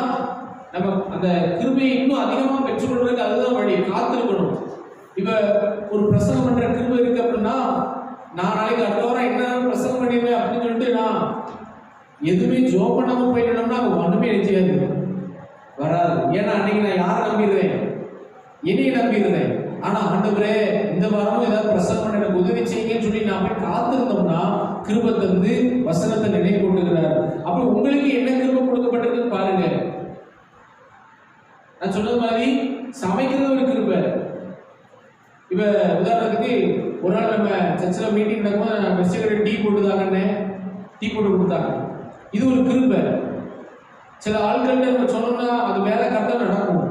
நம்ம அந்த கிருபையை இன்னும் அதிகமாக பெற்றுக்கொள்றதுக்கு அதுதான் வழி, காத்திருக்கணும். இப்ப ஒரு பிரசங்கம் பண்ற கிருபை இருக்கு அப்படின்னா, நான் நாளைக்கு அடுத்த வாரம் என்ன பிரசங்கம் பண்ணிடுவேன் அப்படின்னு சொல்லிட்டு நான் எதுவுமே ஜோப் பண்ணாம போயிட்டோம்னா அது ஒண்ணுமே நிச்சயாது வராது. ஏன்னா அன்னைக்கு நான் யாரை நம்பிடுறேன்? என்னையை நம்பிடுறேன். ஆனா ஆண்டவரே, இந்த வாரமும் ஏதாவது பிரசங்கம் பண்ண எனக்கு உதவி செய்யுங்கன்னு சொல்லி நான் போய் காத்திருந்தோம்னா கிருபை தந்து வசனத்தை நினைவு கொண்டுகிறார். அப்ப உங்களுக்கு என்ன கிருபை கொடுக்கப்பட்டிருக்குன்னு பாருங்க. நான் சொன்னது மாதிரி சமைக்கிறது ஒரு கிருபை. இப்ப உதாரணத்துக்கு ஒரு நாள் நம்ம சர்ச்சில் மீட்டிங் நடக்கும்போது மெஸ்ஸுக்கு டீ போட்டுதாங்கன்னு டீ போட்டு கொடுத்தாங்க. இது ஒரு கிருபை. சில ஆட்கள்கிட்ட நம்ம சொன்னோம்னா அது வேலை கரெக்டாக நடக்கும்.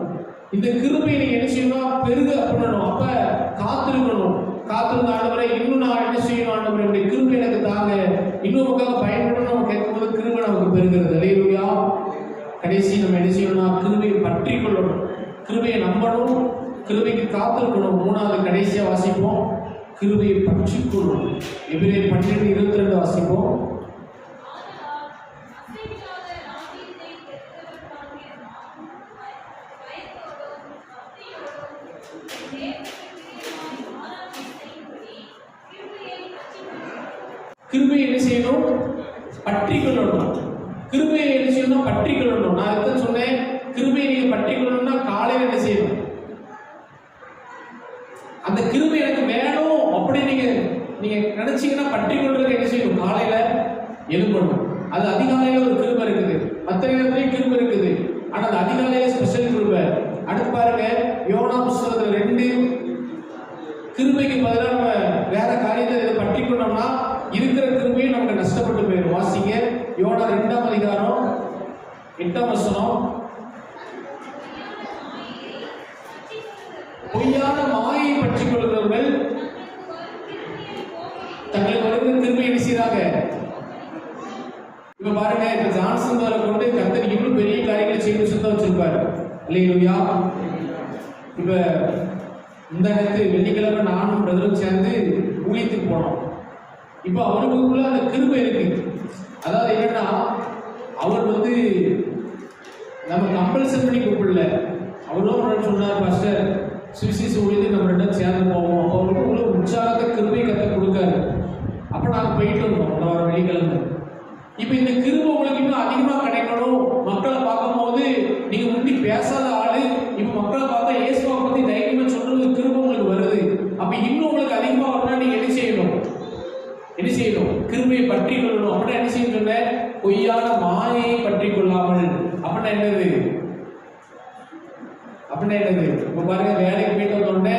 இந்த கிருபை நீங்க என்ன செய்யணும்? பெருக பண்ணணும். அப்ப காத்திருக்கணும். காத்திருந்த ஆண்டவரை இன்னும் நான் என்ன இன்னொருக்காக பயன்படணும் நம்ம கேட்கும்போது கிருபை நமக்கு பெறுகிறது. அல்லேலூயா. கடைசி நம்ம என்ன செய்யணும்னா கிருபையை பற்றி கொள்ளணும், கிருபையை நம்பணும், கிருபைக்கு காத்திருக்கணும். மூணாவது கடைசியா வாசிப்போம், கிருபையை பற்றி கொள்ளணும். எபிரேயர் 12:22 வாசிப்போம். கிருபையை என்ன செய்யணும்? பற்றி கொள்ளணும். கிருபையை என்ன செய்யணும்? பற்றி கொள்ளணும். நான் அதுதான் சொன்னேன், கிருபையை நீங்க பற்றி கொள்ளணும்னா காலையில என்ன செய்யணும்? அந்த கிருபை எனக்கு வேணும் அப்படி நீங்க நினைச்சீங்கன்னா பற்றி கொள்றதுக்கு என்ன செய்யணும்? காலையில எழும்பணும். அது அதிகாலையில ஒரு கிருபை இருக்குது, மற்ற நேரத்திலேயும் கிருபை இருக்குது. ஆனா அது அதிகாலையில ஸ்பெஷல் கிருபை. அடுத்து பாருங்க, யோனா புஸ்தகத்துல 2 கிருபைக்கு பதிலாக நம்ம வேற காரியத்தை இதை பற்றி கொண்டோம்னா இருக்கிற கிருபையும் நமக்கு நஷ்டப்பட்டு போயிடும். வாசிங்க, யோனா 2ஆம் அதிகாரம் 8ஆம் வசனம். பொய்யான மாயை பற்றி கொள்கிறவர்கள் தங்களுக்கு வருகிற கிருபை என்ன செய்றாங்க? இப்ப பாருங்க, இப்ப ஜான்சன் வரை கொண்டு கர்த்தர் இன்னும் பெரிய காரியங்களை செய்து சுத்த வச்சிருப்பாரு. அல்லேலூயா. இப்ப இந்த நேரத்து வெள்ளிக்கிழமை நானும் பிரதரும் சேர்ந்து ஊழியத்துக்கு போனோம். இப்ப அவருக்குள்ள அந்த கிருபை இருக்கு. அதாவது என்னன்னா, அவர் நம்ம கம்பல்சன் பண்ணி கூப்பிடல. அவரும் சொன்னார், பாஸ்டர் சுவிசேஷ ஊழியத்துக்கு நம்ம 2 சேர்ந்து போவோம். அவருக்கு உள்ள உற்சாகத்தை கிருபை கத்த கொடுக்காரு. அப்ப நாங்க போயிட்டு வந்தோம் அந்த வாரம் வெள்ளிக்கிழமை. இப்ப இந்த கிருபை உங்களுக்கு இன்னும் அதிகமா கிடைக்கணும். மக்களை பார்க்கும் போது நீங்க முன்னாடி பேசாத ஆளு இப்ப மக்களை பார்த்தா இயேசுவை பத்தி தைரியமா சொல்றது கிருபை உங்களுக்கு வருது. அப்ப இன்னும் உங்களுக்கு அதிகமா வரணும்னா நீங்க என்ன செய்யணும்? கிருபையை பற்றி கொள்ளணும். அப்படின்னா என்ன செய்யணும் சொன்ன? பொய்யான மாயை பற்றி கொள்ளாமல். அப்படின்னா என்னது? இப்ப பாருங்க, வேலைக்கு போயிட்டு வந்தோடனே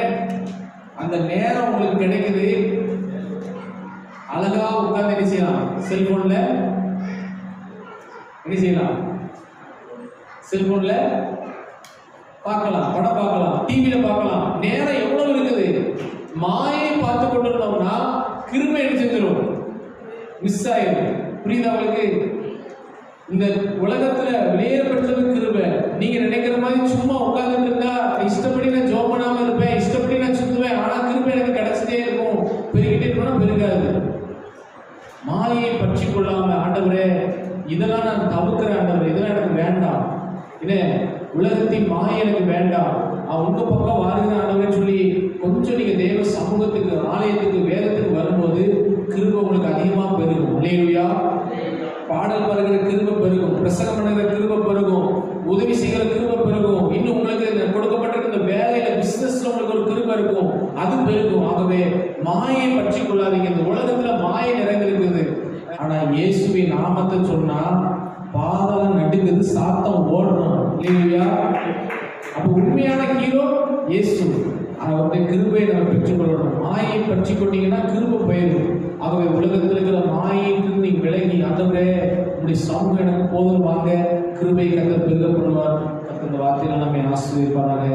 அந்த நேரம் உங்களுக்கு கிடைக்குது, அழகா உட்கார்ந்து என்ன செய்யலாம்? செல்போன்ல என்ன செய்யலாம்? செல்போன்ல பார்க்கலாம், படம் பார்க்கலாம், டிவியில பார்க்கலாம். நேரம் எவ்வளவு இருக்குது? மாயை பார்த்து கொண்டு இருந்தோம்னா கிருபை என்ன செஞ்சிடும்? மிஸ் ஆயிடும். புரியுதா உங்களுக்கு? இந்த உலகத்துல வெளியேறப்பட்டது கிருபை. நீங்க நினைக்கிற மாதிரி சும்மா உட்கார்ந்துட்டு இருந்தா இஷ்டப்படி நான் ஜோம் பண்ணாம இருப்பேன், இஷ்டப்படி நான் சுத்துவேன், ஆனா கிருபை எனக்கு கிடைச்சிட்டே இருக்கும், பெருகிட்டே இருக்கணும், பெருகாது. மாயை பற்றி கொள்ளாம, ஆண்டவரே இதெல்லாம் நான் தவிர்க்கிறேன், ஆண்டவரே இதெல்லாம் எனக்கு வேண்டாம், என்ன உலகத்தின் மாயை எனக்கு வேண்டாம், உங்க பக்கம் வாருங்க ஆண்டவரேன்னு சொல்லி கொஞ்சம் நீங்க தேவ சமூகத்துக்கு, ஆலயத்துக்கு, வேதத்துக்கு வரும்போது கிருபை உங்களுக்கு அதிகமா பெருகும். அல்லேலூயா. பாடல் பாடுகிற கிருபை பெருகும், பிரசங்கம் பண்ணுகிற கிருபை பெருகும், உதவி செய்கிற கிருபை பெருகும். இன்னும் உங்களுக்கு கொடுக்கப்பட்டிருக்கிற வேலையில, பிசினஸ்ல உங்களுக்கு ஒரு கிருபை இருக்கும், அது பெருகும். ஆகவே மாயை பற்றி கொள்ளாதீங்க. இந்த உலகத்துல மாயை நிறைந்திருக்குது. ஆனா இயேசுவின் நாமத்தை சொன்னா பாதம் நடுங்குது, சாத்தம் ஓடணும். இல்லையா? அப்ப உண்மையான ஹீரோ இயேசு. அவருடைய கிருபையை நம்ம பெற்றுக்கொள்ளணும். மாயை பற்றி கொண்டீங்கன்னா கிருபை போயிடும். ஆகவே உலகத்தில் இருக்கிற மாயைக்கு நீ விலகி, ஆண்டவரே உங்களுடைய சமூகம் எனக்கு போதும் வாங்க, கிருபை கர்த்தர் பெருக பண்ணுவார். கர்த்தர் இந்த வார்த்தையில நம்மை ஆசீர்வதிப்பாராக.